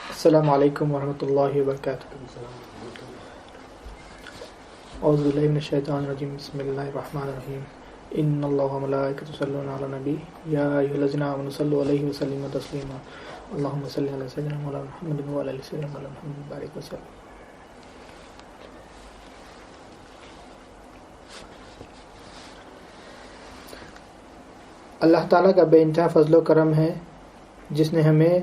السلام علیکم ورحمۃ اللہ وبرکاتہ. اعوذ باللہ من الشیطان الرجیم. بسم اللہ الرحمن الرحیم. ان اللہ وملائکتہ یصلون علی النبی یا ایھا الذین آمنوا صلوا علیہ وسلموا تسلیما. اللهم صل علی سیدنا مولانا محمد وعلی آل سیدنا مولانا محمد وبارک وسلم. اللہ تعالیٰ کا بے انتہا فضل و کرم ہے جس نے ہمیں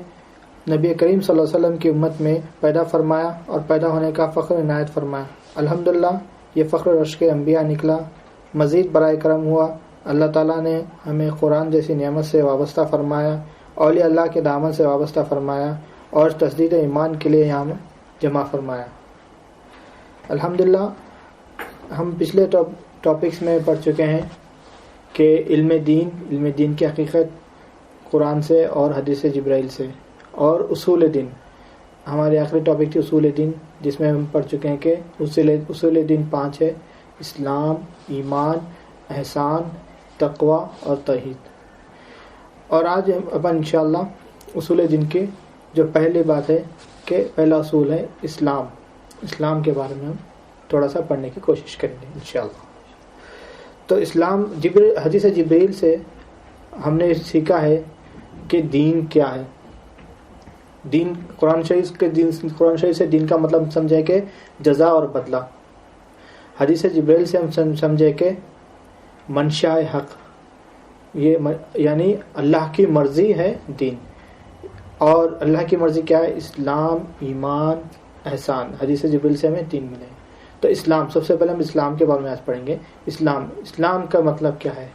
نبی کریم صلی اللہ علیہ وسلم کی امت میں پیدا فرمایا اور پیدا ہونے کا فخر عنایت فرمایا. الحمدللہ یہ فخر رشک انبیاء نکلا. مزید برائے کرم ہوا اللہ تعالیٰ نے ہمیں قرآن جیسی نعمت سے وابستہ فرمایا, اولیاء اللہ کے دامن سے وابستہ فرمایا اور تجدید ایمان کے لیے یہاں جمع فرمایا. الحمدللہ ہم پچھلے ٹاپکس میں پڑھ چکے ہیں کہ علم دین کی حقیقت قرآن سے اور حدیث جبرائیل سے, اور اصول دین. ہماری آخری ٹاپک تھی اصول دین, جس میں ہم پڑھ چکے ہیں کہ اصول دین 5 ہے: اسلام, ایمان, احسان, تقوی اور توحید. اور آج اپن انشاءاللہ اصول دین کی جو پہلی بات ہے کہ پہلا اصول ہے اسلام کے بارے میں ہم تھوڑا سا پڑھنے کی کوشش کریں گے انشاءاللہ. تو اسلام حدیث جبرائیل سے ہم نے سیکھا ہے کہ دین کیا ہے. دین قرآن شریف سے دین کا مطلب سمجھے کہ جزا اور بدلہ. حدیث جبرائیل سے ہم سمجھے کہ منشاء حق, یہ یعنی اللہ کی مرضی ہے دین. اور اللہ کی مرضی کیا ہے؟ اسلام, ایمان, احسان. حدیث جبرائیل سے ہمیں 3 ملے. تو اسلام, سب سے پہلے ہم اسلام کے بارے میں آج پڑھیں گے. اسلام کا مطلب کیا ہے؟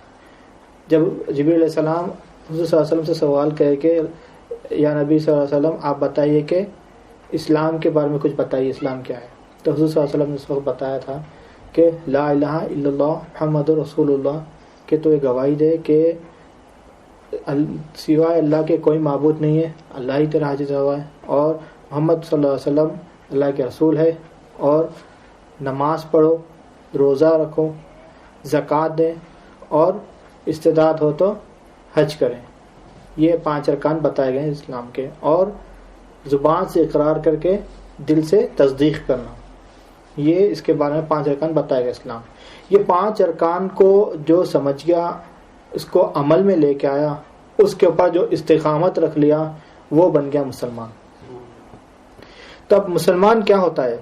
جب جبرائیل علیہ السلام حضور صلی اللہ علیہ وسلم سے سوال کرے کہ یا نبی صلی اللہ علیہ وسلم آپ بتائیے کہ اسلام کے بارے میں کچھ بتائیے, اسلام کیا ہے؟ تو حضور صلی اللہ علیہ وسلم نے اس وقت بتایا تھا کہ لا الہ الا اللہ محمد رسول اللہ, کہ تو یہ گواہی دے کہ سوائے اللہ کے کوئی معبود نہیں ہے, اللہ ہی تیرا حاجت روا ہے, اور محمد صلی اللہ علیہ وسلم اللہ کے رسول ہے, اور نماز پڑھو, روزہ رکھو, زکوٰۃ دیں, اور استطاعت ہو تو حج کریں. یہ 5 ارکان بتائے گئے ہیں اسلام کے. اور زبان سے اقرار کر کے دل سے تصدیق کرنا, یہ اس کے بارے میں 5 ارکان بتائے گئے اسلام. یہ 5 ارکان کو جو سمجھ گیا, اس کو عمل میں لے کے آیا, اس کے اوپر جو استقامت رکھ لیا, وہ بن گیا مسلمان. تو اب مسلمان کیا ہوتا ہے؟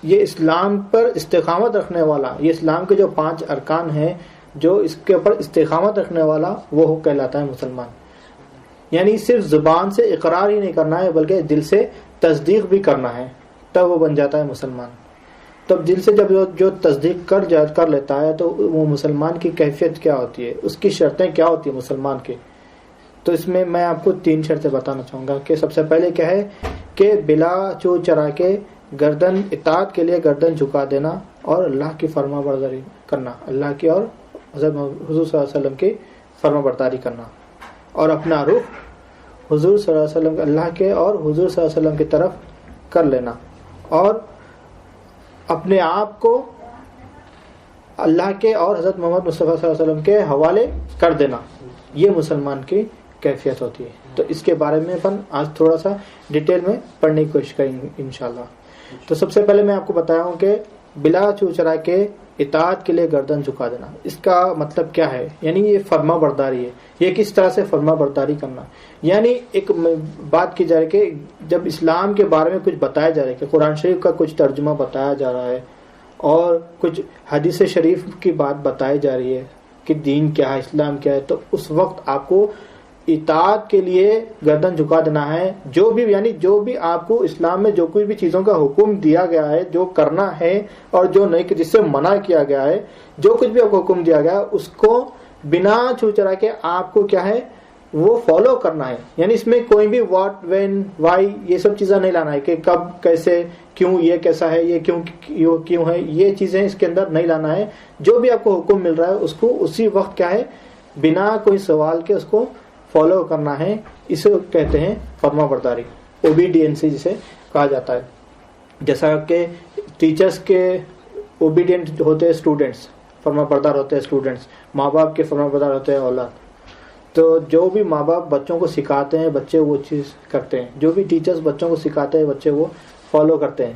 یہ اسلام پر استقامت رکھنے والا, یہ اسلام کے جو 5 ارکان ہیں جو اس کے اوپر استقامت رکھنے والا, وہ کہلاتا ہے مسلمان. یعنی صرف زبان سے اقرار ہی نہیں کرنا ہے بلکہ دل سے تصدیق بھی کرنا ہے, تب وہ بن جاتا ہے مسلمان. تب دل سے جب جو تصدیق کر لیتا ہے تو وہ مسلمان کی کیفیت کیا ہوتی ہے, اس کی شرطیں کیا ہوتی ہیں مسلمان کی. تو اس میں آپ کو 3 شرطیں بتانا چاہوں گا کہ سب سے پہلے کیا ہے کہ بلا چو چرا کے گردن, اطاعت کے لیے گردن جھکا دینا, اور اللہ کی فرما برداری کرنا, اللہ کی اور حضرت حضور صلی اللہ علیہ وسلم کی فرما برداری کرنا, اور اپنا رخ حضور صلی اللہ علیہ وسلم, اللہ کے اور حضور صلی اللہ علیہ وسلم کی طرف کر لینا, اور اپنے آپ کو اللہ کے اور حضرت محمد مصطفیٰ صلی اللہ علیہ وسلم کے حوالے کر دینا. یہ مسلمان کی کیفیت ہوتی ہے. تو اس کے بارے میں اپن آج تھوڑا سا ڈیٹیل میں پڑھنے کی کوشش کریں گے انشاءاللہ. تو سب سے پہلے میں آپ کو بتایا ہوں کہ بلا چوچرا کے اطاعت کے لیے گردن جھکا دینا, اس کا مطلب کیا ہے؟ یعنی یہ فرما برداری ہے. یہ کس طرح سے فرما برداری کرنا؟ یعنی ایک بات کی جائے کہ جب اسلام کے بارے میں کچھ بتایا جا رہا ہے, کہ قرآن شریف کا کچھ ترجمہ بتایا جا رہا ہے اور کچھ حدیث شریف کی بات بتائی جا رہی ہے کہ دین کیا ہے, اسلام کیا ہے, تو اس وقت آپ کو اطاعت کے لیے گردن جھکا دینا ہے. جو بھی آپ کو اسلام میں جو کوئی بھی چیزوں کا حکم دیا گیا ہے, جو کرنا ہے, اور جو نہیں جس سے منع کیا گیا ہے, جو کچھ بھی آپ کو حکم دیا گیا اس کو بنا چھوچرا کے آپ کو کیا ہے وہ فالو کرنا ہے. یعنی اس میں کوئی بھی واٹ, وین, وائی یہ سب چیزیں نہیں لانا ہے کہ کب, کیسے, کیوں, یہ کیسا ہے, یہ کیوں ہے, یہ چیزیں اس کے اندر نہیں لانا ہے. جو بھی آپ کو حکم مل رہا ہے اس کو اسی وقت کیا ہے بنا کوئی سوال کے اس کو فالو کرنا ہے. اسے کہتے ہیں فرما برداری, اوبیڈینسی جسے کہا جاتا ہے. جیسا کہ ٹیچرز کے اوبیڈینٹ ہوتے ہیں اسٹوڈنٹس, فرما بردار ہوتے ہیں اسٹوڈنٹس, ماں باپ کے فرما بردار ہوتے ہیں اولاد. تو جو بھی ماں باپ بچوں کو سکھاتے ہیں بچے وہ چیز کرتے ہیں, جو بھی ٹیچرز بچوں کو سکھاتے ہیں بچے وہ فالو کرتے ہیں.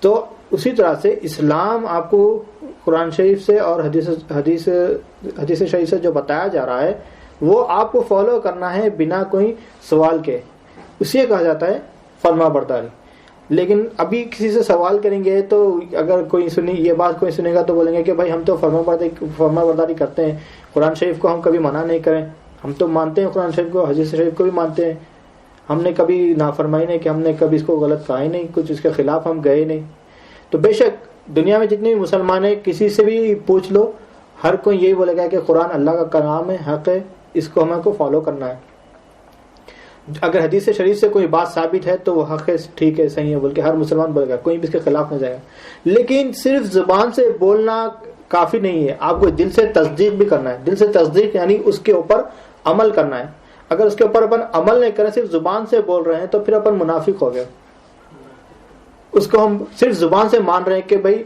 تو اسی طرح سے اسلام آپ کو قرآن شریف سے اور حدیث شریف سے جو بتایا جا رہا ہے وہ آپ کو فالو کرنا ہے بنا کوئی سوال کے. اسے کہا جاتا ہے فرما برداری. لیکن ابھی کسی سے سوال کریں گے تو اگر کوئی یہ بات کوئی سنے گا تو بولیں گے کہ بھائی ہم تو فرما برداری کرتے ہیں, قرآن شریف کو ہم کبھی منع نہیں کریں, ہم تو مانتے ہیں قرآن شریف کو, حدیث شریف کو بھی مانتے ہیں, ہم نے کبھی نافرمائی نہیں کہ ہم نے کبھی اس کو غلط کہا ہی نہیں, کچھ اس کے خلاف ہم گئے نہیں. تو بے شک دنیا میں جتنے بھی مسلمان ہیں کسی سے بھی پوچھ لو, ہر کوئی یہی بولے گا کہ قرآن اللہ کا کلام ہے, حق ہے, اس کو ہمیں کو فالو کرنا ہے. اگر حدیث شریف سے کوئی بات ثابت ہے تو وہ حق ہے, ٹھیک ہے, صحیح ہے بول کے ہر مسلمان بولے گا, کوئی بھی اس کے خلاف نہ جائے گا. لیکن صرف زبان سے بولنا کافی نہیں ہے, آپ کو دل سے تصدیق بھی کرنا ہے. دل سے تصدیق یعنی اس کے اوپر عمل کرنا ہے. اگر اس کے اوپر اپن عمل نہیں کریں, صرف زبان سے بول رہے ہیں تو پھر اپن منافق ہو گئے. اس کو ہم صرف زبان سے مان رہے ہیں کہ بھائی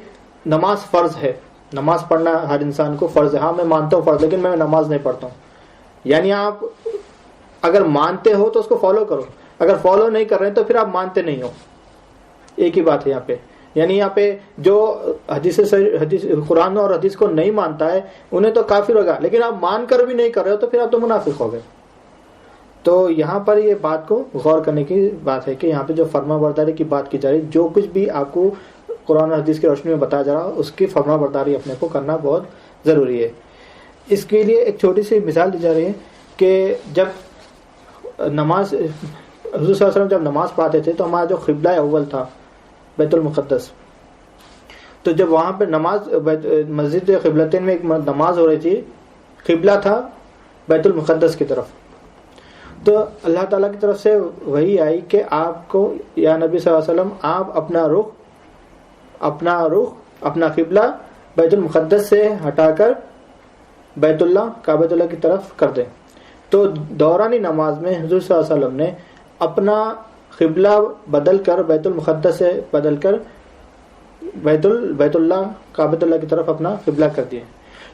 نماز فرض ہے, نماز پڑھنا ہر انسان کو فرض ہے, ہاں میں مانتا ہوں فرض, لیکن میں نماز نہیں پڑھتا ہوں. یعنی آپ اگر مانتے ہو تو اس کو فالو کرو, اگر فالو نہیں کر رہے ہیں تو پھر آپ مانتے نہیں ہو. ایک ہی بات ہے یہاں پہ. یعنی یہاں پہ جو حدیث قرآن اور حدیث کو نہیں مانتا ہے انہیں تو کافر ہوگا, لیکن آپ مان کر بھی نہیں کر رہے ہو تو پھر آپ تو منافق ہو گئے. تو یہاں پر یہ بات کو غور کرنے کی بات ہے کہ یہاں پہ جو فرما برداری کی بات کی جا رہی, جو کچھ بھی آپ کو قرآن اور حدیث کی روشنی میں بتایا جا رہا اس کی فرما برداری اپنے کو کرنا بہت ضروری ہے. اس کے لیے ایک چھوٹی سی مثال دی جا رہی ہے کہ جب نماز حضور صلی اللہ علیہ وسلم جب نماز پڑھاتے تھے تو ہمارا جو قبلہ اول تھا بیت المقدس, تو جب وہاں پہ نماز مسجد قبلتین میں ایک نماز ہو رہی تھی, قبلہ تھا بیت المقدس کی طرف. تو اللہ تعالیٰ کی طرف سے وہی آئی کہ آپ کو یا نبی صلی اللہ علیہ وسلم آپ اپنا قبلہ بیت المقدس سے ہٹا کر بیت اللہ کعبۃ اللہ کی طرف کر دیں. تو دورانی نماز میں حضور صلی اللہ علیہ وسلم نے اپنا قبلہ بدل کر بیت المقدس سے بدل کر بیت اللہ کعبۃ اللہ کی طرف اپنا قبلہ کر دیا.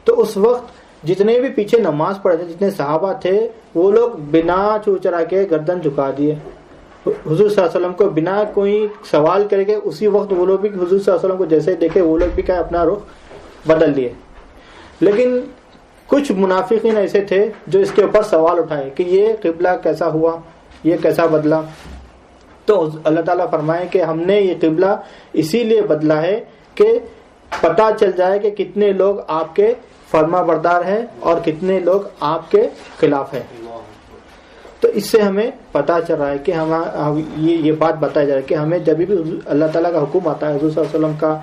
تو اس وقت جتنے بھی پیچھے نماز پڑھے تھے, جتنے صحابہ تھے, وہ لوگ بنا چوچرا کے گردن جھکا دیے حضور صلی اللہ علیہ وسلم کو, بنا کوئی سوال کرے کے اسی وقت وہ لوگ بھی حضور صلی اللہ علیہ وسلم کو جیسے دیکھے وہ لوگ بھی کیا اپنا رخ بدل دیے. لیکن کچھ منافقین ایسے تھے جو اس کے اوپر سوال اٹھائے کہ یہ قبلہ کیسا ہوا, یہ کیسا بدلا. تو اللہ تعالیٰ فرمائے کہ ہم نے یہ قبلہ اسی لیے بدلا ہے کہ پتہ چل جائے کہ کتنے لوگ آپ کے فرما بردار ہیں اور کتنے لوگ آپ کے خلاف ہیں. تو اس سے ہمیں پتہ چل رہا ہے کہ یہ بات بتائی جا رہی ہے کہ ہمیں جب بھی اللہ تعالیٰ کا حکم آتا ہے, حضور صلی اللہ علیہ وسلم کا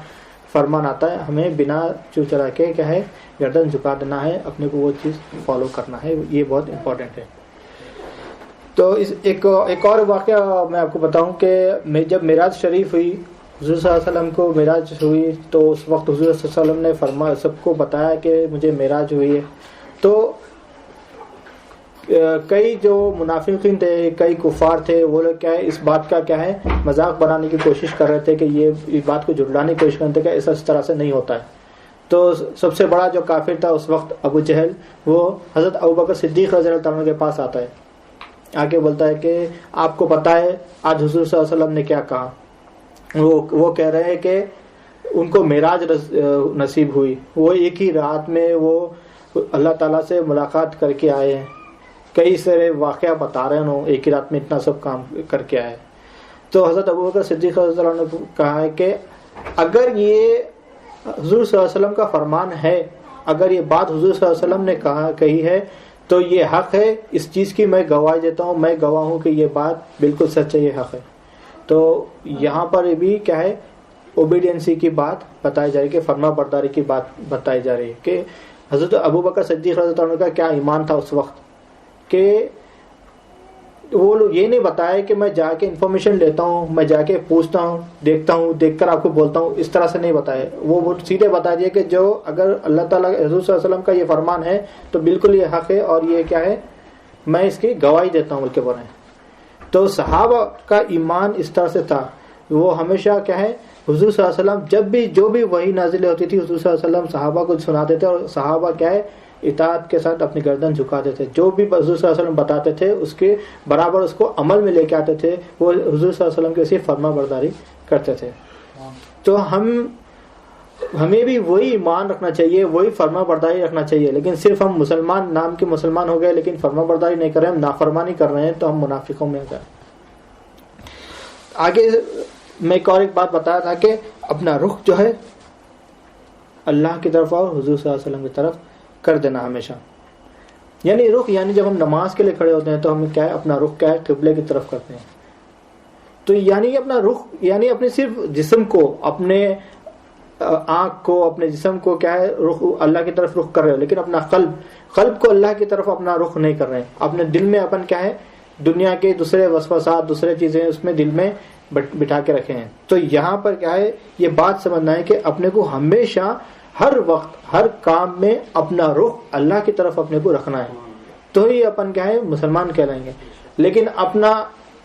فرمان آتا ہے, ہمیں بنا چوچرا کے کیا ہے گردن جھکا دینا ہے, اپنے کو وہ چیز فالو کرنا ہے. یہ بہت امپورٹنٹ ہے. تو ایک اور واقعہ میں آپ کو بتاؤں کہ جب معراج شریف ہوئی, حضور صلی اللہ علیہ وسلم کو معراج ہوئی, تو اس وقت حضور صلی اللہ علیہ وسلم نے فرمایا, سب کو بتایا کہ مجھے معراج ہوئی ہے. تو کئی جو منافقین تھے, کئی کفار تھے, وہ لوگ کیا ہے اس بات کا کیا ہے مذاق بنانے کی کوشش کر رہے تھے کہ یہ بات کو جھٹلانے کی کوشش کرتے کہ ایسا اس طرح سے نہیں ہوتا ہے. تو سب سے بڑا جو کافر تھا اس وقت ابو جہل, وہ حضرت ابوبکر صدیق رضی اللہ عنہ کے پاس آتا ہے, آ کے بولتا ہے کہ آپ کو پتہ ہے آج حضور صلی اللہ علیہ وسلم نے کیا کہا. وہ کہہ رہے ہیں کہ ان کو معراج نصیب ہوئی, وہ ایک ہی رات میں وہ اللہ تعالیٰ سے ملاقات کر کے آئے ہیں. کئی سارے واقعہ بتا رہے ہیں, ایک ہی رات میں اتنا سب کام کر کے آئے. تو حضرت ابوبکر صدیق رضی اللہ عنہ نے کہا ہے کہ اگر یہ حضور صلی اللہ علیہ وسلم کا فرمان ہے, اگر یہ بات حضور صلی اللہ علیہ وسلم نے کہی ہے تو یہ حق ہے, اس چیز کی میں گواہی دیتا ہوں, میں گواہ ہوں کہ یہ بات بالکل سچ ہے, یہ حق ہے. تو یہاں پر بھی کیا ہے اوبیڈینسی کی بات بتائی جا رہی ہے, کہ فرما برداری کی بات بتائی جا رہی ہے کہ حضرت ابوبکر صدیق رضی اللہ عنہ کا کیا ایمان تھا اس وقت کہ وہ لوگ یہ نہیں بتایا کہ میں جا کے انفارمیشن لیتا ہوں, میں جا کے پوچھتا ہوں, دیکھتا ہوں, دیکھ کر آپ کو بولتا ہوں, اس طرح سے نہیں بتایا. وہ سیدھے بتا دیا کہ جو اگر اللہ تعالیٰ حضور صلی اللہ علیہ وسلم کا یہ فرمان ہے تو بالکل یہ حق ہے, اور یہ کیا ہے میں اس کی گواہی دیتا ہوں بول کے بولے. تو صحابہ کا ایمان اس طرح سے تھا, وہ ہمیشہ کیا ہے حضور صلی اللہ علیہ وسلم جب بھی جو بھی وحی نازل ہوتی تھی حضور صلی اللہ علیہ وسلم صحابہ کو سناتے تھے, اور صحابہ کیا ہے اطاعت کے ساتھ اپنی گردن جھکاتے تھے. جو بھی حضور صلی اللہ علیہ وسلم بتاتے تھے اس کے برابر اس کو عمل میں لے کے آتے تھے. وہ حضور صلی اللہ علیہ وسلم کی اسی فرما برداری کرتے تھے. تو ہمیں بھی وہی ایمان رکھنا چاہیے, وہی فرما برداری رکھنا چاہیے. لیکن صرف ہم مسلمان نام کے مسلمان ہو گئے لیکن فرما برداری نہیں کر رہے, ہم نافرمانی کر رہے ہیں, تو ہم منافقوں میں گئے. آگے میں ایک بات بتایا تھا کہ اپنا رخ جو ہے اللہ کی طرف اور حضور صلی اللہ علیہ وسلم کی طرف کر دینا ہمیشہ. یعنی رخ, یعنی جب ہم نماز کے لیے کھڑے ہوتے ہیں تو ہم کیا ہے, اپنا رخ کیا ہے, قبلے کی طرف کرتے ہیں. تو یعنی اپنا رخ, یعنی اپنے صرف جسم کو, اپنے آنکھ کو, اپنے جسم کو کیا ہے رخ اللہ کی طرف رخ کر رہے ہو, لیکن اپنا قلب کو اللہ کی طرف اپنا رخ نہیں کر رہے ہیں. اپنے دل میں اپن کیا ہے, دنیا کے دوسرے وسوسات, دوسرے چیزیں اس میں دل میں بٹھا کے رکھے ہیں. تو یہاں پر کیا ہے, یہ بات سمجھنا ہے کہ اپنے کو ہمیشہ ہر وقت ہر کام میں اپنا رخ اللہ کی طرف اپنے کو رکھنا ہے, تو ہی اپن کیا ہے مسلمان کہلائیں گے. لیکن اپنا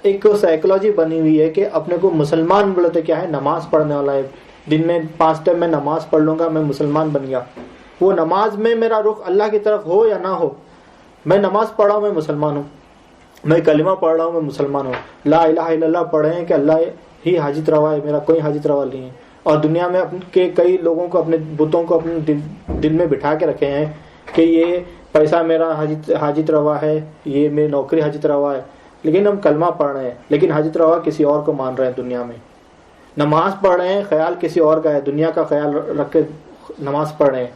ایک سائیکولوجی بنی ہوئی ہے کہ اپنے کو مسلمان بولتے کیا ہے, نماز پڑھنے والا ہے, دن میں 5 ٹائم میں نماز پڑھ لوں گا, میں مسلمان بن گیا. وہ نماز میں میرا رخ اللہ کی طرف ہو یا نہ ہو, میں نماز پڑھ رہا ہوں, میں مسلمان ہوں. میں کلمہ پڑھ رہا ہوں, میں مسلمان ہوں. لا الہ الا اللہ پڑھے ہیں کہ اللہ ہی حاجت روا ہے, میرا کوئی حاجت روا نہیں ہے. اور دنیا میں کئی لوگوں کو, اپنے بتوں کو اپنے دل میں بٹھا کے رکھے ہیں کہ یہ پیسہ میرا حاجت روا ہے, یہ میری نوکری حاجت روا ہے. لیکن ہم کلمہ پڑھ رہے ہیں لیکن حاجت روا کسی اور کو مان رہے ہیں دنیا میں. نماز پڑھ رہے ہیں, خیال کسی اور کا ہے, دنیا کا خیال رکھ کے نماز پڑھ رہے ہیں.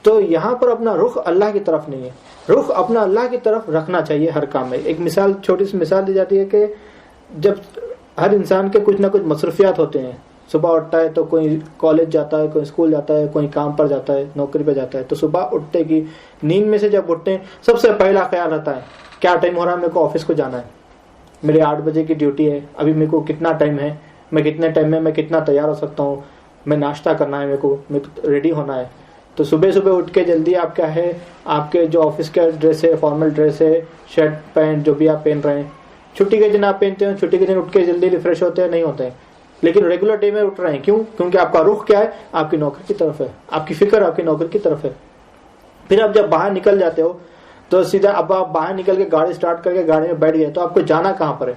تو یہاں پر اپنا رخ اللہ کی طرف نہیں ہے, رخ اپنا اللہ کی طرف رکھنا چاہیے ہر کام میں. ایک مثال, چھوٹی سی مثال دی جاتی ہے کہ جب ہر انسان کے کچھ نہ کچھ مصروفیات ہوتے ہیں. صبح اٹھتا ہے تو کوئی کالج جاتا ہے, کوئی اسکول جاتا ہے, کوئی کام پر جاتا ہے, نوکری پہ جاتا ہے. تو صبح اٹھتے کی نیند میں سے جب اٹھتے ہیں سب سے پہلا خیال رہتا ہے کیا ٹائم ہو رہا ہے, میرے کو آفس کو جانا ہے, میرے 8 بجے کی ڈیوٹی ہے, ابھی میرے کو کتنا ٹائم ہے, میں کتنے ٹائم میں کتنا تیار ہو سکتا ہوں, میں ناشتہ کرنا ہے, میرے کو ریڈی ہونا ہے. تو صبح اٹھ کے جلدی آپ کیا ہے, آپ کے جو آفس کا ڈریس ہے, فارمل ڈریس ہے, شرٹ پینٹ جو بھی آپ پہن رہے ہیں, چھٹی کے دن آپ پہنتے ہیں, چھٹی کے دن اٹھ کے جلدی ریفریش ہوتے ہیں, نہیں ہوتے ہیں. لیکن ریگولر ڈے میں اٹھ رہے ہیں, کیوں؟ کیونکہ آپ کا رخ کیا ہے, آپ کی نوکری کی طرف ہے, آپ کی فکر آپ کی نوکری کی طرف ہے. پھر آپ جب باہر نکل جاتے ہو تو سیدھا اب آپ باہر نکل کے گاڑی سٹارٹ کر کے گاڑی میں بیٹھ گئے, تو آپ کو جانا کہاں پر ہے؟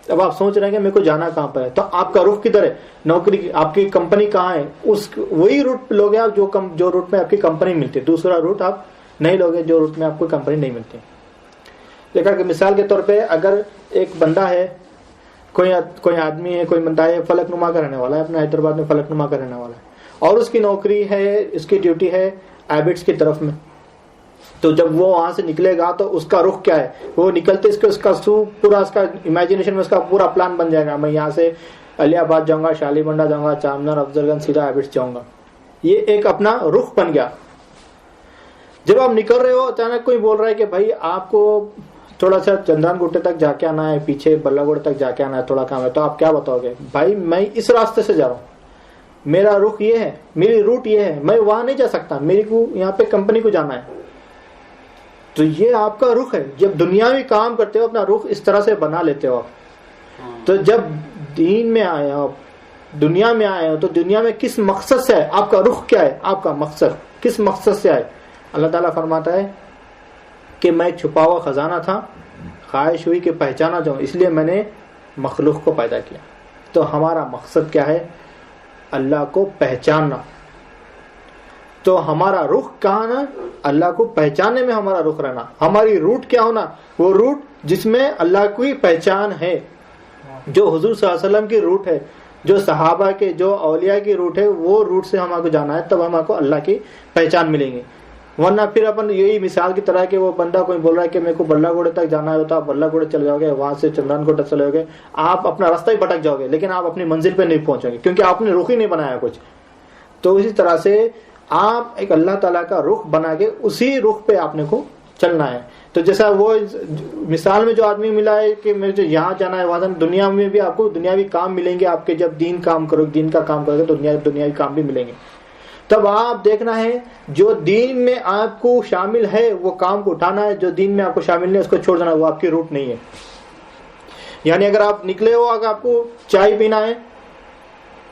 اب آپ سوچ رہے ہیں کہ میرے کو جانا کہاں پر ہے, تو آپ کا رخ کدھر ہے؟ نوکری کی, آپ کی کمپنی کہاں ہے, وہی روٹ پہ لوگے آپ جو روٹ میں آپ کی کمپنی ملتی ہے. دوسرا روٹ آپ نہیں لوگے جو روٹ میں آپ کو کمپنی نہیں ملتی. دیکھا کہ مثال کے طور پہ اگر ایک بندہ ہے, کوئی آدمی ہے, کوئی بندہ ہے, فلک نما کا رہنے والا ہے, اپنے حیدرآباد میں فلک نما کا رہنے والا ہے, اور اس کی نوکری ہے, اس کی ڈیوٹی ہے ایبٹس کی طرف میں. تو جب وہ وہاں سے نکلے گا تو اس کا رخ کیا ہے, وہ نکلتے اس کا پورا اس کا امیجنیشن میں اس کا پورا پلان بن جائے گا, میں یہاں سے علی آباد جاؤں گا, شالی بنڈا جاؤں گا, چامنار, افضل گنج, سیدھا ایبٹس جاؤں گا. یہ ایک اپنا رخ بن گیا. جب آپ نکل رہے ہو اچانک کوئی بول رہا ہے کہ بھائی آپ کو تھوڑا سا چندران گٹے تک جا کے آنا ہے, پیچھے بلا گوڑ تک جا کے آنا ہے, تھوڑا کام ہے, تو آپ کیا بتاؤ گے؟ بھائی میں اس راستے سے جا رہا ہوں, میرا رخ یہ ہے, میری روٹ یہ ہے, میں وہاں نہیں جا سکتا, میری کو یہاں پہ کمپنی کو جانا ہے. تو یہ آپ کا رخ ہے. جب دنیاوی کام کرتے ہو اپنا رخ اس طرح سے بنا لیتے ہو آپ. تو جب دین میں آئے ہو, دنیا میں آئے ہو, تو دنیا میں کس مقصد سے آئے, آپ کا رخ کیا ہے, آپ کا مقصد کس مقصد سے آئے؟ اللہ تعالیٰ فرماتا ہے کہ میں چھپا ہوا خزانہ تھا, خواہش ہوئی کہ پہچانا جاؤں, اس لیے میں نے مخلوق کو پیدا کیا. تو ہمارا مقصد کیا ہے؟ اللہ کو پہچاننا. تو ہمارا رخ کہاں نا, اللہ کو پہچاننے میں ہمارا رخ رہنا. ہماری روٹ کیا ہونا؟ وہ روٹ جس میں اللہ کی پہچان ہے, جو حضور صلی اللہ علیہ وسلم کی روٹ ہے, جو صحابہ کے, جو اولیاء کی روٹ ہے, وہ روٹ سے ہمارے کو جانا ہے, تب ہمارے کو اللہ کی پہچان ملیں گی. ورنہ پھر اپن یہی مثال کی طرح کہ وہ بندہ کوئی بول رہا ہے کہ میرے کو بلا گوڑے تک جانا ہے, تو آپ بلا گوڑے چلے جاؤ گے, وہاں سے چندران کوٹہ چلے جاؤ گے, آپ اپنا راستہ ہی بھٹک جاؤ گے, لیکن آپ اپنی منزل پہ نہیں پہنچو گے, کیونکہ آپ نے رخ ہی نہیں بنایا کچھ. تو اسی طرح سے آپ ایک اللہ تعالیٰ کا رخ بنا کے اسی رخ پہ آپ نے کو چلنا ہے. تو جیسا وہ مثال میں جو آدمی ملا ہے کہ مجھے یہاں جانا ہے, وہاں دنیا میں بھی آپ کو دنیاوی کام ملیں گے. آپ کے جب دین کام کرو, دین کا کام کرو گے تو دنیاوی کام بھی ملیں گے. تب آپ دیکھنا ہے جو دین میں آپ کو شامل ہے وہ کام کو اٹھانا ہے, جو دین میں آپ کو شامل نہیں ہے اس کو چھوڑ دینا, وہ آپ کی روٹ نہیں ہے. یعنی اگر آپ نکلے ہو, اگر آپ کو چائے پینا ہے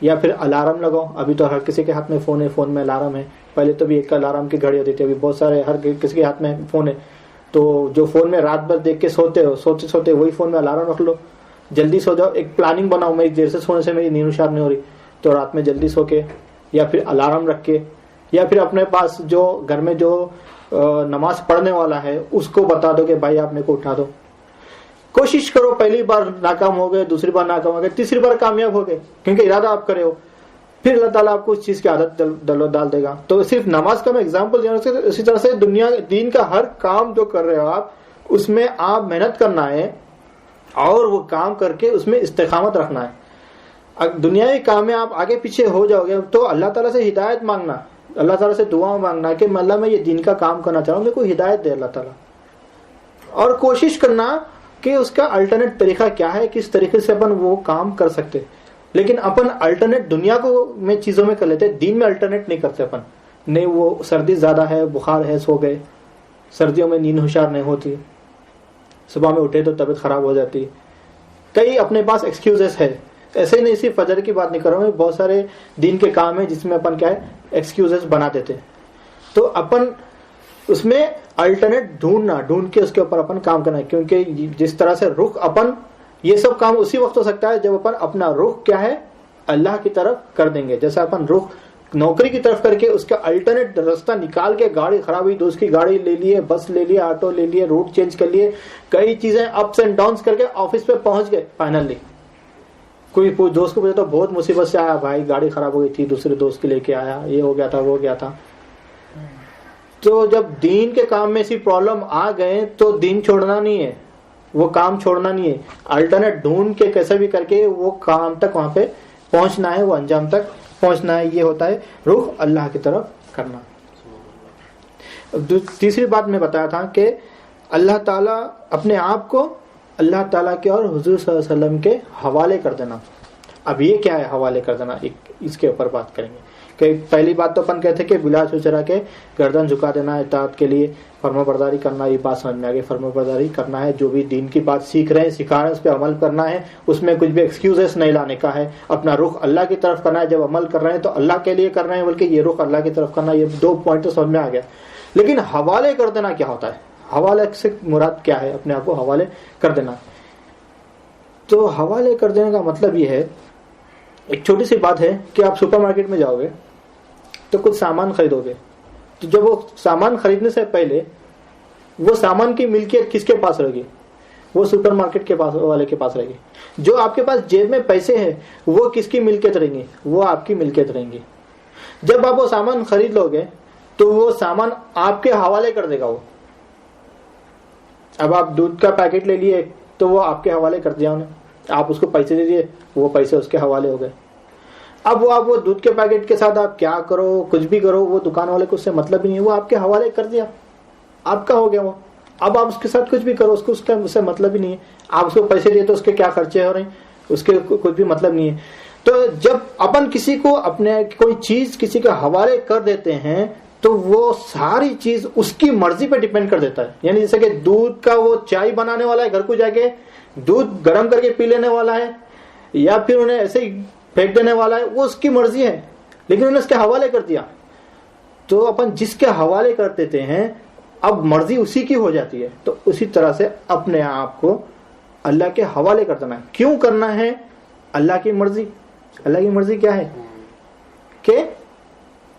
یا پھر الارم لگاؤ. ابھی تو ہر کسی کے ہاتھ میں فون ہے, فون میں الارم ہے. پہلے تو بھی ایک الارم کی گھڑی ہوتی تھی, ابھی بہت سارے ہر کسی کے ہاتھ میں فون ہے. تو جو فون میں رات بھر دیکھ کے سوتے ہو, سوتے سوتے وہی فون میں الارم رکھ لو, جلدی سو جاؤ. ایک پلاننگ بناؤ, میں دیر سے سونے سے میری نیند اشار نہیں ہو رہی, تو رات میں جلدی سو کے یا پھر الارم رکھ کے, یا پھر اپنے پاس جو گھر میں جو نماز پڑھنے والا ہے اس کو بتا دو کہ بھائی آپ میرے کو اٹھا دو. کوشش کرو, پہلی بار ناکام ہو گئے, دوسری بار ناکام ہو گئے, تیسری بار کامیاب ہو گئے, کیونکہ ارادہ آپ کرے ہو, پھر اللہ تعالیٰ آپ کو اس چیز کی عادت ڈال دے گا. تو صرف نماز کا میں اگزامپل دینا, اسی طرح سے دنیا دین کا ہر کام جو کر رہے ہو آپ, اس میں آپ محنت کرنا ہے اور وہ کام کر کے اس میں استقامت رکھنا ہے. دنیاوی کام میں آپ آگے پیچھے ہو جاؤ گے تو اللہ تعالیٰ سے ہدایت مانگنا, اللہ تعالیٰ سے دعا مانگنا کہ اللہ میں یہ دین کا کام کرنا چاہ رہا ہوں, میرے کو ہدایت دے اللہ تعالیٰ. اور کوشش کرنا کہ اس کا الٹرنیٹ طریقہ کیا ہے, کس طریقے سے اپن وہ کام کر سکتے. لیکن اپن الٹرنیٹ دنیا کو میں چیزوں میں کر لیتے, دین میں الٹرنیٹ نہیں کرتے اپن. نہیں, وہ سردی زیادہ ہے, بخار ہے, سو گئے. سردیوں میں نیند ہوشیار نہیں ہوتی, صبح میں اٹھے تو طبیعت خراب ہو جاتی. کئی اپنے پاس ایکسکیوزز ہے. ایسے ہی نہیں, صرف فجر کی بات نہیں کر رہا ہوں, بہت سارے دین کے کام ہیں جس میں اپن کیا ہے ایکسکیوزز بنا دیتے. تو اپن اس میں الٹرنیٹ ڈھونڈ کے اس کے اوپر اپن کام کرنا ہے. کیونکہ جس طرح سے رخ اپن, یہ سب کام اسی وقت ہو سکتا ہے جب اپن اپنا رخ کیا ہے اللہ کی طرف کر دیں گے. جیسا اپن رخ نوکری کی طرف کر کے اس کا الٹرنیٹ راستہ نکال کے, گاڑی خراب ہوئی تو اس کی گاڑی لے لیے, بس لے لیے, آٹو لے لیے, روٹ چینج کر لیے, کئی چیزیں اپس اینڈ ڈاؤنس کر کے آفس پہ پہنچ گئے فائنلی. کوئی دوست کو پوچھا تو بہت مصیبت سے آیا, بھائی گاڑی خراب ہو گئی تھی, دوسرے دوست کے لے کے آیا, یہ ہو گیا تھا, وہ ہو گیا تھا. تو جب دین کے کام میں ایسی پرابلم آ گئے تو دین چھوڑنا نہیں ہے, وہ کام چھوڑنا نہیں ہے, الٹرنیٹ ڈھونڈ کے کیسے بھی کر کے وہ کام تک وہاں پہ پہنچنا ہے, وہ انجام تک پہنچنا ہے. یہ ہوتا ہے رخ اللہ کی طرف کرنا. تیسری بات میں بتایا تھا کہ اللہ تعالیٰ اپنے آپ کو اللہ تعالیٰ کے اور حضور صلی اللہ علیہ وسلم کے حوالے کر دینا. اب یہ کیا ہے حوالے کر دینا, اس کے اوپر بات کریں گے. کہ پہلی بات تو اپن کہتے کہ بلا چوچرا کے گردن جھکا دینا اطاعت کے لیے, فرما برداری کرنا. یہ بات سمجھ میں آ گئی, فرما برداری کرنا ہے, جو بھی دین کی بات سیکھ رہے ہیں سکھا رہے ہیں اس پہ عمل کرنا ہے, اس میں کچھ بھی ایکسکیوزز نہیں لانے کا ہے. اپنا رخ اللہ کی طرف کرنا ہے, جب عمل کر رہے ہیں تو اللہ کے لیے کر رہے ہیں, بلکہ یہ رخ اللہ کی طرف کرنا. یہ 2 پوائنٹ تو سمجھ میں آ گیا. لیکن حوالے کر دینا کیا ہوتا ہے, حوالے سے مراد کیا ہے, اپنے آپ کو حوالے کر دینا. تو حوالے کر دینے کا مطلب یہ ہے, ایک چھوٹی سی بات ہے کہ آپ سپر مارکیٹ میں جاؤ گے تو کچھ سامان خریدو گے, تو جب وہ سامان خریدنے سے پہلے وہ سامان کی ملکیت کس کے پاس رہے گی, وہ سپر مارکیٹ کے پاس والے کے پاس رہے گی. جو آپ کے پاس جیب میں پیسے ہیں وہ کس کی ملکیت رہیں گی, وہ آپ کی ملکیت رہیں گی. جب آپ وہ سامان خرید لو گے تو وہ سامان آپ کے حوالے کر دے گا. وہ اب آپ دودھ کا پیکٹ لے لیے تو وہ آپ کے حوالے کر دیا انہیں, آپ اس کو پیسے دے دیے, وہ پیسے اس کے حوالے ہو گئے. اب وہ دودھ کے پیکٹ کے ساتھ آپ کیا کرو, کچھ بھی کرو, وہ دکان والے کو اس سے مطلب ہی نہیں ہے, وہ آپ کے حوالے کر دیا, آپ کا ہو گیا وہ. اب آپ اس کے ساتھ کچھ بھی کرو, اس کا اس سے مطلب ہی نہیں ہے. آپ اس کو پیسے دیے تو اس کے کیا خرچے ہو رہے ہیں, اس کے کچھ بھی مطلب نہیں ہے. تو جب اپن کسی کو اپنے کوئی چیز کسی کے حوالے کر دیتے ہیں تو وہ ساری چیز اس کی مرضی پہ ڈیپینڈ کر دیتا ہے. یعنی جیسے کہ دودھ کا وہ چائے بنانے والا ہے, گھر کو جا کے دودھ گرم کر کے پی لینے والا ہے, یا پھر انہیں ایسے ہی پھینک دینے والا ہے, وہ اس کی مرضی ہے, لیکن انہیں اس کے حوالے کر دیا. تو اپن جس کے حوالے کر دیتے ہیں اب مرضی اسی کی ہو جاتی ہے. تو اسی طرح سے اپنے آپ کو اللہ کے حوالے کر دینا ہے. کیوں کرنا ہے, اللہ کی مرضی. اللہ کی مرضی کیا ہے کہ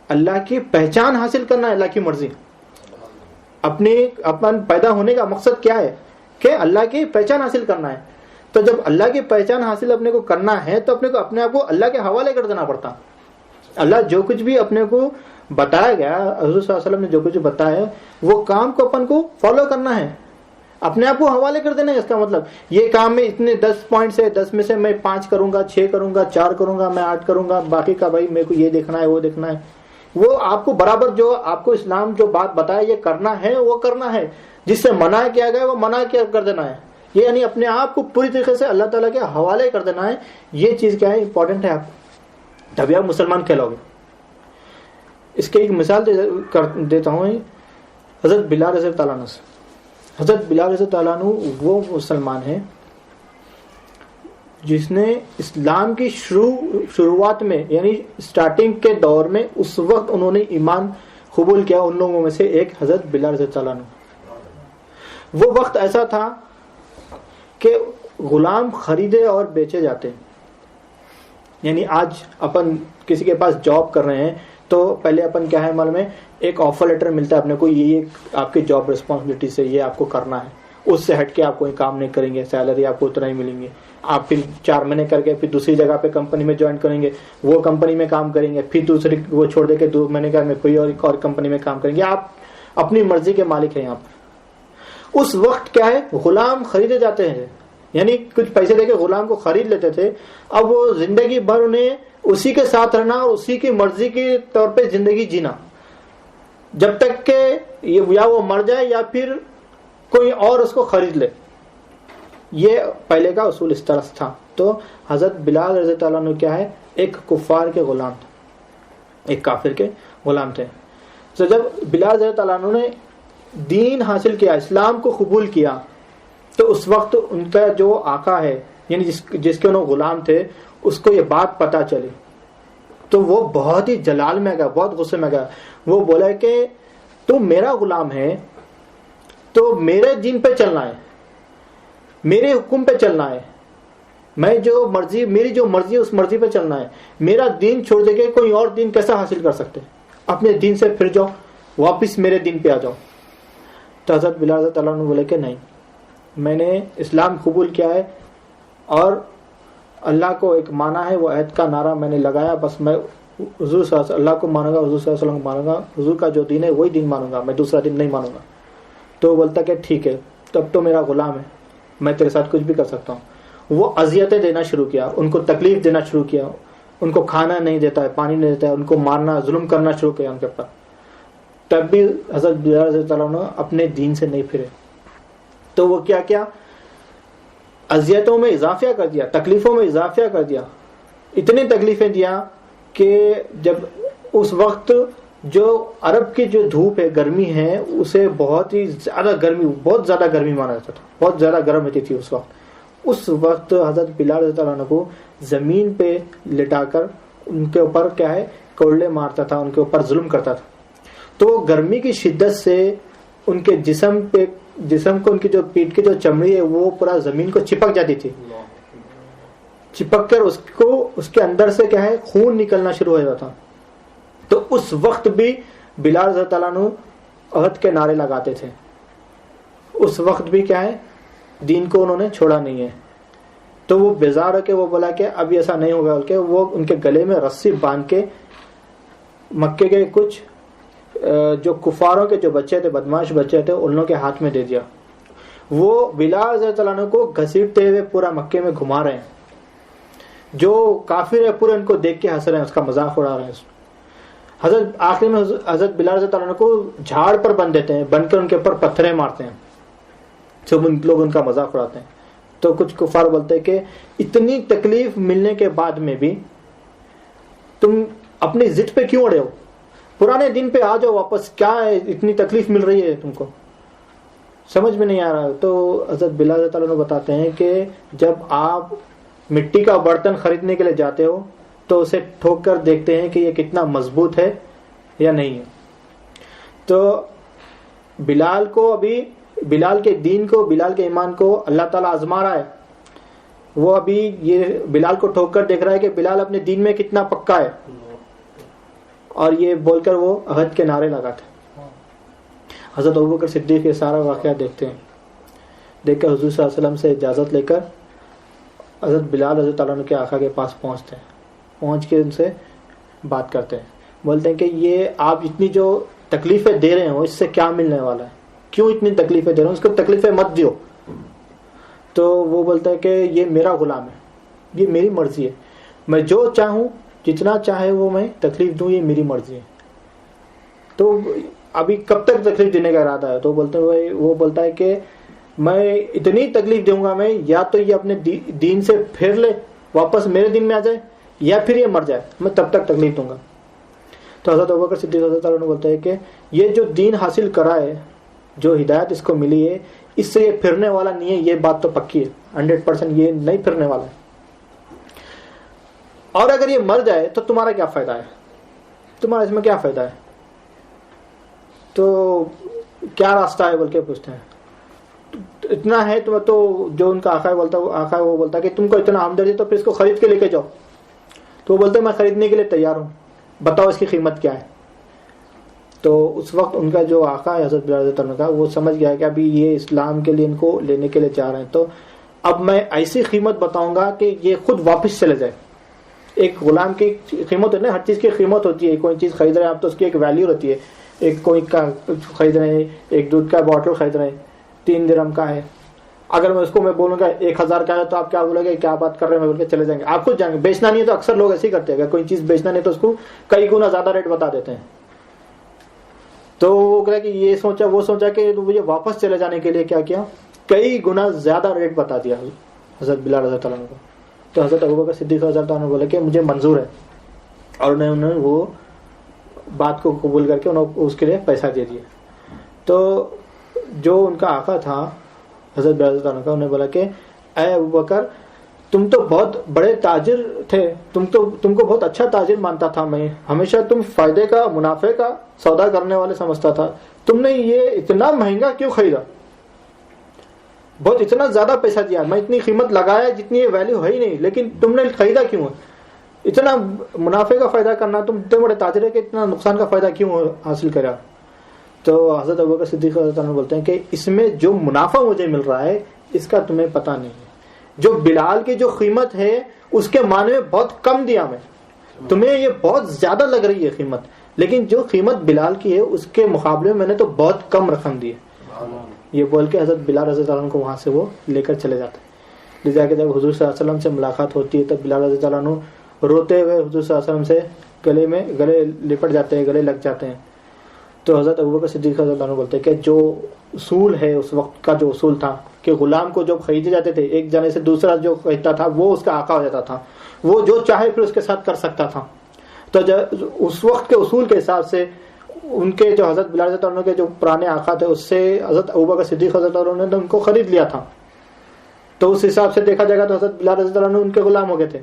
اللہ کی پہچان حاصل کرنا ہے. اللہ کی مرضی اپن پیدا ہونے کا مقصد کیا ہے کہ اللہ کی پہچان حاصل کرنا ہے. تو جب اللہ کی پہچان حاصل اپنے کو کرنا ہے تو اپنے آپ کو اللہ کے حوالے کر دینا پڑتا. اللہ جو کچھ بھی اپنے کو بتایا گیا, حضور صلی اللہ علیہ وسلم نے جو کچھ بتایا ہے, وہ کام کو اپن کو فالو کرنا ہے, اپنے آپ کو حوالے کر دینا ہے. اس کا مطلب یہ کام میں اتنے 10 پوائنٹس ہے, 10 میں سے میں 5 کروں گا, 6 کروں گا, 4 کروں گا, میں 8 کروں گا, باقی کا بھائی میرے کو یہ دیکھنا ہے, وہ دیکھنا ہے. وہ آپ کو برابر جو آپ کو اسلام جو بات بتایا یہ کرنا ہے وہ کرنا ہے, جس سے منع کیا گیا وہ منع کر دینا ہے. یہ یعنی اپنے آپ کو پوری طریقے سے اللہ تعالیٰ کے حوالے کر دینا ہے. یہ چیز کیا ہے, امپورٹنٹ ہے. آپ تبھی آپ مسلمان کہلاؤ گے. اس کی ایک مثال دیتا ہوں. حضرت بلال رضی اللہ عنہ سے. حضرت بلال رضی اللہ عنہ وہ مسلمان ہیں جس نے اسلام کی شروعات میں یعنی سٹارٹنگ کے دور میں اس وقت انہوں نے ایمان قبول کیا، ان لوگوں میں سے ایک حضرت بلال رضی اللہ عنہ۔ وہ وقت ایسا تھا کہ غلام خریدے اور بیچے جاتے، یعنی آج اپن کسی کے پاس جاب کر رہے ہیں تو پہلے اپن کیا ہے عمل میں ایک آفر لیٹر ملتا ہے اپنے کو، یہ آپ کی جاب رسپانسبلٹی سے یہ آپ کو کرنا ہے، اس سے ہٹ کے آپ کوئی کام نہیں کریں گے، سیلری آپ کو اتنا ہی ملیں گے، آپ پھر 4 مہینے کر کے پھر دوسری جگہ پہ کمپنی میں جوائن کریں گے، وہ کمپنی میں کام کریں گے، پھر دوسری وہ چھوڑ دے کے 2 مہینے کا میں کوئی اور کمپنی میں کام کریں گے، آپ اپنی مرضی کے مالک ہیں یہاں پر۔ اس وقت کیا ہے غلام خریدے جاتے ہیں، یعنی کچھ پیسے دے کے غلام کو خرید لیتے تھے، اب وہ زندگی بھر انہیں اسی کے ساتھ رہنا اور اسی کی مرضی کے طور پہ زندگی جینا، جب تک کہ یا وہ مر جائے یا پھر کوئی اور اس کو خرید لے۔ یہ پہلے کا اصول اس طرح تھا۔ تو حضرت بلال رضی اللہ عنہ کیا ہے، ایک کفار کے غلام تھے، ایک کافر کے غلام تھے۔ تو جب بلال رضی اللہ عنہ نے دین حاصل کیا، اسلام کو قبول کیا، تو اس وقت ان کا جو آقا ہے یعنی جس کے انہوں غلام تھے، اس کو یہ بات پتہ چلی تو وہ بہت ہی جلال میں گیا، بہت غصے میں گیا۔ وہ بولا کہ تم میرا غلام ہے تو میرے دین پہ چلنا ہے، میرے حکم پہ چلنا ہے، میری جو مرضی ہے اس مرضی پہ چلنا ہے، میرا دین چھوڑ دے کے کوئی اور دین کیسا حاصل کر سکتے، اپنے دین سے پھر جاؤ، واپس میرے دین پہ آ جاؤ۔ تو حضرت بلال رضی اللہ عنہ بولے کہ نہیں، میں نے اسلام قبول کیا ہے اور اللہ کو ایک مانا ہے، وہ عہد کا نعرہ میں نے لگایا، بس میں حضور صلی اللہ علیہ وسلم اللہ کو مانوں گا، حضور صلی اللہ علیہ وسلم کو مانوں گا، حضور کا جو دین ہے وہی دین مانوں گا، میں دوسرا دین نہیں مانوں گا۔ تو وہ بولتا کہ ٹھیک ہے، تب تو میرا غلام ہے، میں تیرے ساتھ کچھ بھی کر سکتا ہوں۔ وہ اذیتیں دینا شروع کیا، ان کو تکلیف دینا شروع کیا، ان کو کھانا نہیں دیتا ہے، پانی نہیں دیتا ہے، ان کو مارنا، ظلم کرنا شروع کیا ان کے اوپر۔ تب بھی حضرت بلال رضی اللہ عنہ اپنے دین سے نہیں پھرے۔ تو وہ کیا اذیتوں میں اضافہ کر دیا، تکلیفوں میں اضافہ کر دیا، اتنی تکلیفیں دیا کہ جب اس وقت جو عرب کی جو دھوپ ہے، گرمی ہے، اسے بہت زیادہ گرمی مانا جاتا تھا، بہت زیادہ گرم ہوتی تھی اس وقت حضرت بلال رضی اللہ عنہ کو زمین پہ لٹا کر ان کے اوپر کیا ہے کوڑلے مارتا تھا، ان کے اوپر ظلم کرتا تھا۔ تو گرمی کی شدت سے ان کے جسم کو ان کی جو پیٹھ کی جو چمڑی ہے وہ پورا زمین کو چپک جاتی تھی، چپک کر اس کے اندر سے کیا ہے خون نکلنا شروع ہو جاتا تھا۔ تو اس وقت بھی بلال رضی اللہ عنہ عہد کے نعرے لگاتے تھے، اس وقت بھی کیا ہے دین کو انہوں نے چھوڑا نہیں ہے۔ تو وہ بیزار ہو کے وہ بولا کہ اب ایسا نہیں ہوگا، بلکہ وہ ان کے گلے میں رسی باندھ کے مکے کے کچھ جو کفاروں کے جو بچے تھے، بدماش بچے تھے، ان لوگوں کے ہاتھ میں دے دیا۔ وہ بلال رضی اللہ عنہ کو گھسیٹتے ہوئے پورا مکے میں گھما رہے ہیں، جو کافر ہے پورے ان کو دیکھ کے ہنس رہے ہیں، اس کا مذاق اڑا رہے ہیں۔ آخر میں حضرت بلال رضی اللہ عنہ کو جھاڑ پر بند دیتے ہیں، بند کر ان کے اوپر پتھریں مارتے ہیں، سب لوگ ان کا مذاق اڑاتے ہیں۔ تو کچھ کفار بولتے ہیں کہ اتنی تکلیف ملنے کے بعد میں بھی تم اپنی ضد پہ کیوں اڑے ہو، پرانے دن پہ آ جاؤ واپس، کیا ہے اتنی تکلیف مل رہی ہے تم کو، سمجھ میں نہیں آ رہا۔ تو حضرت بلال رضی اللہ عنہ بتاتے ہیں کہ جب آپ مٹی کا برتن خریدنے کے لیے جاتے ہو تو اسے ٹھوک کر دیکھتے ہیں کہ یہ کتنا مضبوط ہے یا نہیں ہے۔ تو بلال کے دین کو، بلال کے ایمان کو اللہ تعالیٰ آزما رہا ہے۔ وہ ابھی یہ بلال کو ٹھوک کر دیکھ رہا ہے کہ بلال اپنے دین میں کتنا پکا ہے، اور یہ بول کر وہ عہد کے نعرے لگاتے ہیں۔ حضرت ابوبکر صدیق یہ سارا واقعہ دیکھتے ہیں، دیکھ کر حضور صلی اللہ علیہ وسلم سے اجازت لے کر حضرت بلال رضی اللہ عنہ کے آقا کے پاس پہنچتے ہیں، پہنچ کے ان سے بات کرتے ہیں، بولتے ہیں کہ یہ آپ اتنی جو تکلیفیں دے رہے ہو اس سے کیا ملنے والا ہے، کیوں اتنی تکلیفیں دے رہے ہو، اس کو تکلیفیں مت دیو۔ تو وہ بولتا ہے کہ یہ میرا غلام ہے، یہ میری مرضی ہے، میں جو چاہوں جتنا چاہے وہ میں تکلیف دوں، یہ میری مرضی ہے۔ تو ابھی کب تک تکلیف دینے کا ارادہ ہے؟ تو وہ بولتا ہے کہ میں اتنی تکلیف دوں گا، میں یا تو یہ اپنے دین سے پھر لے، واپس میرے دین میں آ جائے، یا پھر یہ مر جائے، میں تب تک تکلیف دوں گا۔ تو حضرت ابوبکر صدیق رضی اللہ عنہ بولتا ہے کہ یہ جو دین حاصل کرا ہے، جو ہدایت اس کو ملی ہے، اس سے یہ پھرنے والا نہیں ہے، یہ بات تو پکی ہے، 100% یہ نہیں پھرنے والا ہے۔ اور اگر یہ مر جائے تو تمہارا کیا فائدہ ہے, تمہارا اس میں کیا فائدہ ہے, تو کیا راستہ ہے بول کے پوچھتے ہیں. اتنا ہے تو جو ان کا آقا ہے وہ بولتا ہے کہ تم کو اتنا ہمدردی تو پھر اس کو خرید کے لے کے جاؤ. تو وہ بولتے ہیں میں خریدنے کے لیے تیار ہوں, بتاؤ اس کی قیمت کیا ہے. تو اس وقت ان کا جو آقا ہے حضرت بلال رضی اللہ عنہ کا, وہ سمجھ گیا کہ ابھی یہ اسلام کے لیے ان کو لینے کے لیے جا رہے ہیں, تو اب میں ایسی قیمت بتاؤں گا کہ یہ خود واپس چلے جائے. ایک غلام کی قیمت ہے نا, ہر چیز کی قیمت ہوتی ہے. کوئی چیز خرید رہے ہیں آپ تو اس کی ایک ویلیو رہتی ہے. ایک کوئی کا خرید رہے ہیں, ایک دودھ کا باٹل خرید رہے ہیں 3 درہم کا ہے, اگر میں اس کو میں بولوں گا 1000 کا ہے تو آپ کیا بولیں گے, کیا بات کر رہے ہیں, میں بول کے چلے جائیں گے, آپ خود جائیں گے. بیچنا نہیں ہے تو اکثر لوگ ایسے ہی کرتے ہیں, اگر کوئی چیز بیچنا نہیں تو اس کو کئی گنا زیادہ ریٹ بتا دیتے ہیں. تو وہ کہا کہ یہ سوچا وہ سوچا کہ مجھے واپس چلے جانے کے لیے کیا کئی گنا زیادہ ریٹ بتا دیا حضرت بلال رضی اللہ عنہ کو. تو حضرت ابوبکر صدیق رضی اللہ عنہ بولے کہ مجھے منظور ہے, اور انہوں نے وہ بات کو قبول کر کے انہوں اس کے لیے پیسہ دے دیا. تو جو ان کا آقا تھا حضرت بلال رضی اللہ عنہ کا, انہوں نے بولا کہ اے ابوبکر تم تو بہت بڑے تاجر تھے, تم کو بہت اچھا تاجر مانتا تھا میں, ہمیشہ تم فائدے کا منافع کا سودا کرنے والے سمجھتا تھا. تم نے یہ اتنا مہنگا کیوں خریدا, بہت اتنا زیادہ پیسہ دیا, میں اتنی قیمت لگایا جتنی یہ ویلیو ہے ہی نہیں, لیکن تم نے خریدا کیوں ہے؟ اتنا منافع کا فائدہ کرنا, تم اتنے بڑے تاجر ہے کہ اتنا نقصان کا فائدہ کیوں حاصل کرا؟ تو حضرت ابوبکر صدیق رضی اللہ عنہ بولتے ہیں کہ اس میں جو منافع مجھے مل رہا ہے اس کا تمہیں پتہ نہیں ہے. جو بلال کی جو قیمت ہے اس کے معنی میں بہت کم دیا میں, تمہیں یہ بہت زیادہ لگ رہی ہے قیمت, لیکن جو قیمت بلال کی ہے اس کے مقابلے میں نے تو بہت کم رقم دی ہے. یہ بول کے حضرت بلال رضی اللہ عنہ کو وہاں سے وہ لے کر چلے جاتے ہیں. لے جا کے جب حضور صلی اللہ علیہ وسلم سے ملاقات ہوتی ہے تب بلال رضی اللہ عنہ روتے ہوئے حضور صلی اللہ علیہ وسلم سے گلے لپٹ جاتے ہیں, گلے لگ جاتے ہیں. تو حضرت ابوبکر صدیق رضی اللہ عنہ بولتے ہیں کہ جو اصول ہے اس وقت کا, جو اصول تھا کہ غلام کو جب خریدے جاتے تھے ایک جنے سے دوسرا جو خریدتا تھا وہ اس کا آقا ہو جاتا تھا, وہ جو چاہے پھر اس کے ساتھ کر سکتا تھا. تو اس وقت کے اصول کے حساب سے ان کے جو حضرت بلال رضی اللہ عنہ کے جو پرانے آقا تھے اس سے حضرت ابوبکر صدیق رضی اللہ عنہ نے ان کو خرید لیا تھا. تو اس حساب سے دیکھا جائے گا تو حضرت بلال رضی اللہ عنہ ان کے غلام ہو گئے تھے.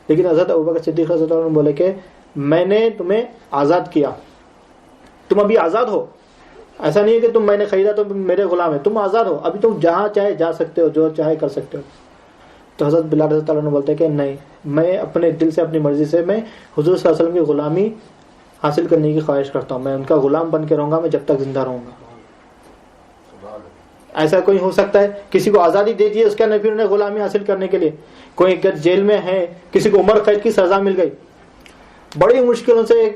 لیکن حضرت ابوبکر صدیق رضی اللہ عنہ بولے کہ میں نے تمہیں آزاد کیا, تم ابھی آزاد ہو, ایسا نہیں ہے کہ میں نے خریدا تو میرے غلام ہے, تم آزاد ہو, ابھی تم جہاں چاہے جا سکتے ہو, جو چاہے کر سکتے ہو. تو حضرت بلال رضی اللہ عنہ بولتے ہیں کہ نہیں, میں اپنے دل سے اپنی مرضی سے میں حضور صلی اللہ علیہ وسلم کی غلامی حاصل کرنے کی خواہش کرتا ہوں, میں ان کا غلام بن کے رہوں گا میں جب تک زندہ رہوں گا. ایسا کوئی ہو سکتا ہے کسی کو آزادی دے دی اس کے اندر پھر انہیں غلامی حاصل کرنے کے لیے, کوئی جیل میں ہے کسی کو عمر قید کی سزا مل گئی, بڑی مشکلوں سے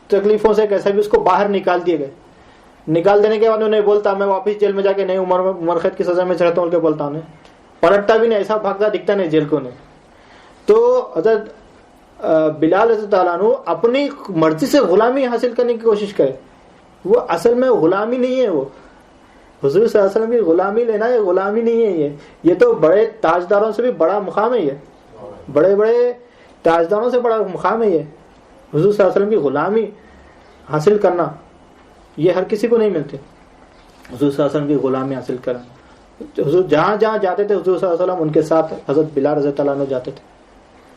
تکلیفوں سے کیسا بھی اس کو باہر نکال دیے گئے, نکال دینے کے بعد انہیں بولتا میں واپس جیل میں جا کے نہیں عمر قید کی سزا میں چڑھتا ہوں, کے بولتا ہوں, پلٹتا بھی نہیں, ایسا بھاگتا دکھتا نہیں جیل کو نہیں. تو حضرت بلال رضی اللہ عنہ اپنی مرضی سے غلامی حاصل کرنے کی کوشش کرے, وہ اصل میں غلامی نہیں ہے, وہ حضور صلی اللہ علیہ وسلم کی غلامی لینا ہے, غلامی نہیں ہے یہ تو بڑے تاجداروں سے بھی بڑا مقام ہے, یہ بڑے بڑے تاجداروں سے بڑا مقام ہے. یہ حضور صلی اللہ علیہ وسلم کی غلامی حاصل کرنا یہ ہر کسی کو نہیں ملتی. حضور صلی اللہ علیہ وسلم کی غلامی حاصل کرنا, حضور جہاں جہاں جاتے تھے حضور صلی اللہ علیہ وسلم ان کے ساتھ حضرت بلال رضی اللہ عنہ جاتے تھے,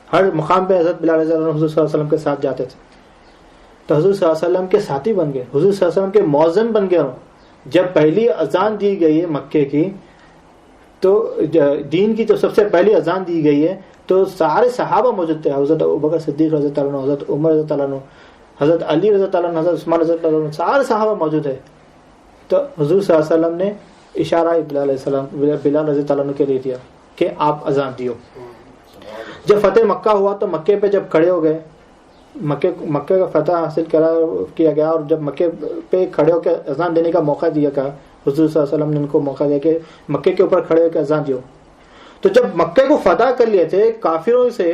ہر مقام پہ حضرت بلال رضی اللہ عنہ حضور صلی اللہ علیہ وسلم کے ساتھ جاتے تھے. تو حضور صلی اللہ علیہ وسلم کے ساتھی بن گئے, حضور صلی اللہ علیہ وسلم کے مؤذن بن گئے. جب پہلی اذان دی گئی ہے مکے کی, تو دین کی جو سب سے پہلی اذان دی گئی ہے تو سارے صحابہ موجود تھے, حضرت ابوبکر صدیق رضی اللہ عنہ, حضرت عمر رضی اللہ عنہ, حضرت علی رضی اللہ عنہ, حضرت عثمان رضی اللہ عنہ, سارے صحابہ موجود ہے. تو حضور صلی اللہ علیہ وسلم نے اشارہ بلال رضی اللہ عنہ کے لیے دیا کہ آپ اذان دیو. جب فتح مکہ ہوا تو مکے پہ جب کھڑے ہو گئے, مکے کا فتح حاصل کیا گیا, اور جب مکے پہ کھڑے ہو کے اذان دینے کا موقع دیا گیا, حضور صلی اللہ علیہ وسلم نے ان کو موقع دیا کہ مکے کے اوپر کھڑے ہو کے اذان دیو. تو جب مکے کو فتح کر لیے تھے کافروں سے,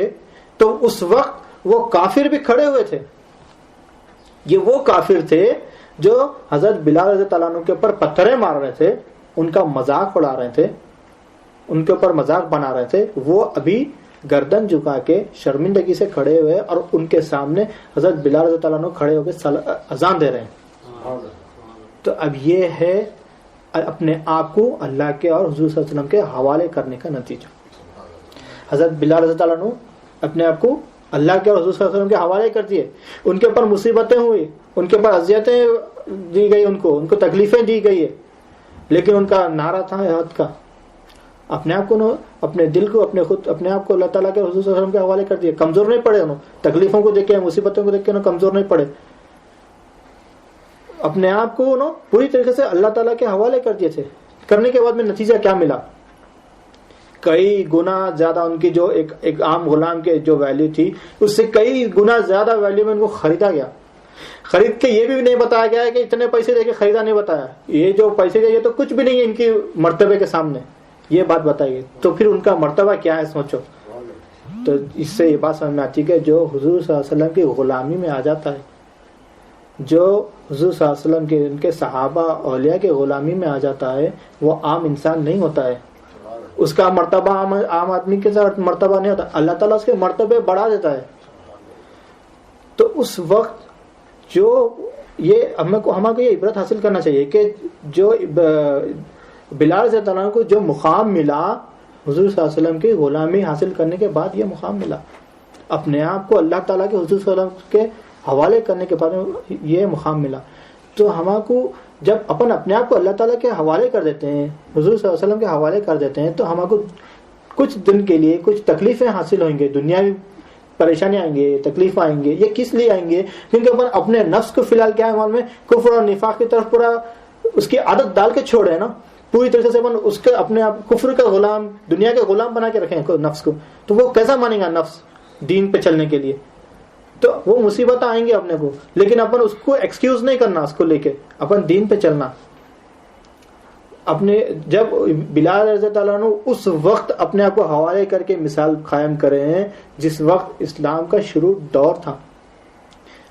تو اس وقت وہ کافر بھی کھڑے ہوئے تھے. یہ وہ کافر تھے جو حضرت بلال رضی اللہ عنہ کے اوپر پتھریں مار رہے تھے, ان کا مذاق اڑا رہے تھے, ان کے اوپر مذاق بنا رہے تھے, وہ ابھی گردن جھکا کے شرمندگی سے کھڑے ہوئے اور ان کے سامنے حضرت بلال رضی اللہ عنہ کھڑے ہو کے اذان دے رہے ہیں. تو اب یہ ہے اپنے آپ کو اللہ کے اور حضور صلی اللہ علیہ وسلم کے حوالے کرنے کا نتیجہ. حضرت بلال رضی اللہ عنہ اپنے آپ کو اللہ کے رسول صلی اللہ علیہ وسلم کے حوالے کر دیے. ان کے اوپر مصیبتیں ہوئی, ان کے اوپر اذیتیں دی گئی, ان کو تکلیفیں دی گئی ہے, لیکن ان کا نعرہ تھا حد کا. اپنے آپ کو, اپنے دل کو, اپنے آپ کو اللہ تعالیٰ کے رسول صلی اللہ علیہ وسلم کے حوالے کر دیے. کمزور نہیں پڑے انہوں, تکلیفوں کو دیکھ کے, مصیبتوں کو دیکھ کے انہوں کمزور نہیں پڑے. اپنے آپ کو انہوں پوری طریقے سے اللہ تعالیٰ کے حوالے کر دیے تھے. کرنے کے بعد میں نتیجہ کیا ملا؟ کئی گنا زیادہ ان کی جو ایک عام غلام کے جو ویلیو تھی اس سے کئی گنا زیادہ ویلیو میں ان کو خریدا گیا. خرید کے یہ بھی نہیں بتایا گیا ہے کہ اتنے پیسے دے کے خریدا, نہیں بتایا. یہ جو پیسے دے یہ تو کچھ بھی نہیں ہے ان کی مرتبے کے سامنے, یہ بات بتائی گئی. تو پھر ان کا مرتبہ کیا ہے سوچو. تو اس سے یہ بات سمجھ میں آتی ہے کہ جو حضور صلی اللہ علیہ وسلم کی غلامی میں آ جاتا ہے, جو حضور صلی اللہ علیہ وسلم کے ان کے صحابہ اولیاء کے غلامی میں آ جاتا ہے, وہ عام انسان نہیں ہوتا ہے. اس کا مرتبہ عام آدمی کے ساتھ مرتبہ نہیں ہوتا. اللہ تعالیٰ اس کے مرتبے بڑھا دیتا ہے. تو اس وقت جو یہ ہم کو یہ عبرت حاصل کرنا چاہیے کہ جو بلال رضی اللہ عنہ کو جو مقام ملا حضور صلی اللہ علیہ وسلم کی غلامی حاصل کرنے کے بعد, یہ مقام ملا. اپنے آپ کو اللہ تعالیٰ کے حضور صلی اللہ علیہ وسلم کے حوالے کرنے کے بعد یہ مقام ملا. تو ہم کو جب اپنے آپ کو اللہ تعالیٰ کے حوالے کر دیتے ہیں, حضور صلی اللہ علیہ وسلم کے حوالے کر دیتے ہیں, تو ہم کو کچھ دن کے لیے کچھ تکلیفیں حاصل ہوئیں گے, دنیاوی پریشانی آئیں گے, تکلیف آئیں گے. یہ کس لیے آئیں گے؟ کیونکہ اپنے نفس کو فی الحال کیا ہے معلوم ہے, کفر اور نفاق کی طرف پورا اس کی عادت ڈال کے چھوڑے نا, پوری طریقے سے اس کے اپنے آپ کفر کا غلام, دنیا کے غلام بنا کے رکھے ہیں نفس کو. تو وہ کیسا مانے گا نفس دین پہ چلنے کے لیے؟ تو وہ مصیبت آئیں گے اپنے کو, لیکن اپن اس کو ایکسکیوز نہیں کرنا, اس کو لے کے اپن دین پہ چلنا. اپنے جب بلال رضی اللہ عنہ اس وقت اپنے آپ کو حوالے کر کے مثال قائم کرے ہیں جس وقت اسلام کا شروع دور تھا.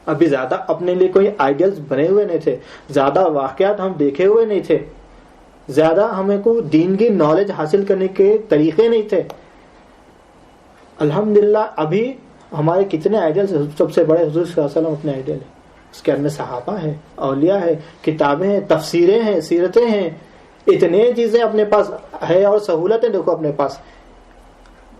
ابھی زیادہ اپنے لیے کوئی آئیڈیلز بنے ہوئے نہیں تھے, زیادہ واقعات ہم دیکھے ہوئے نہیں تھے, زیادہ ہمیں کو دین کی نالج حاصل کرنے کے طریقے نہیں تھے. الحمدللہ ابھی ہمارے کتنے آئیڈیلز, سب سے بڑے حضور صلی اللہ علیہ وسلم اپنے آئیڈیل ہیں. اس کے اندر صحابہ ہیں, اولیاء ہیں, کتابیں ہیں, تفسیریں ہیں, سیرتیں ہیں, اتنے چیزیں اپنے پاس ہے اور سہولتیں دیکھو اپنے پاس.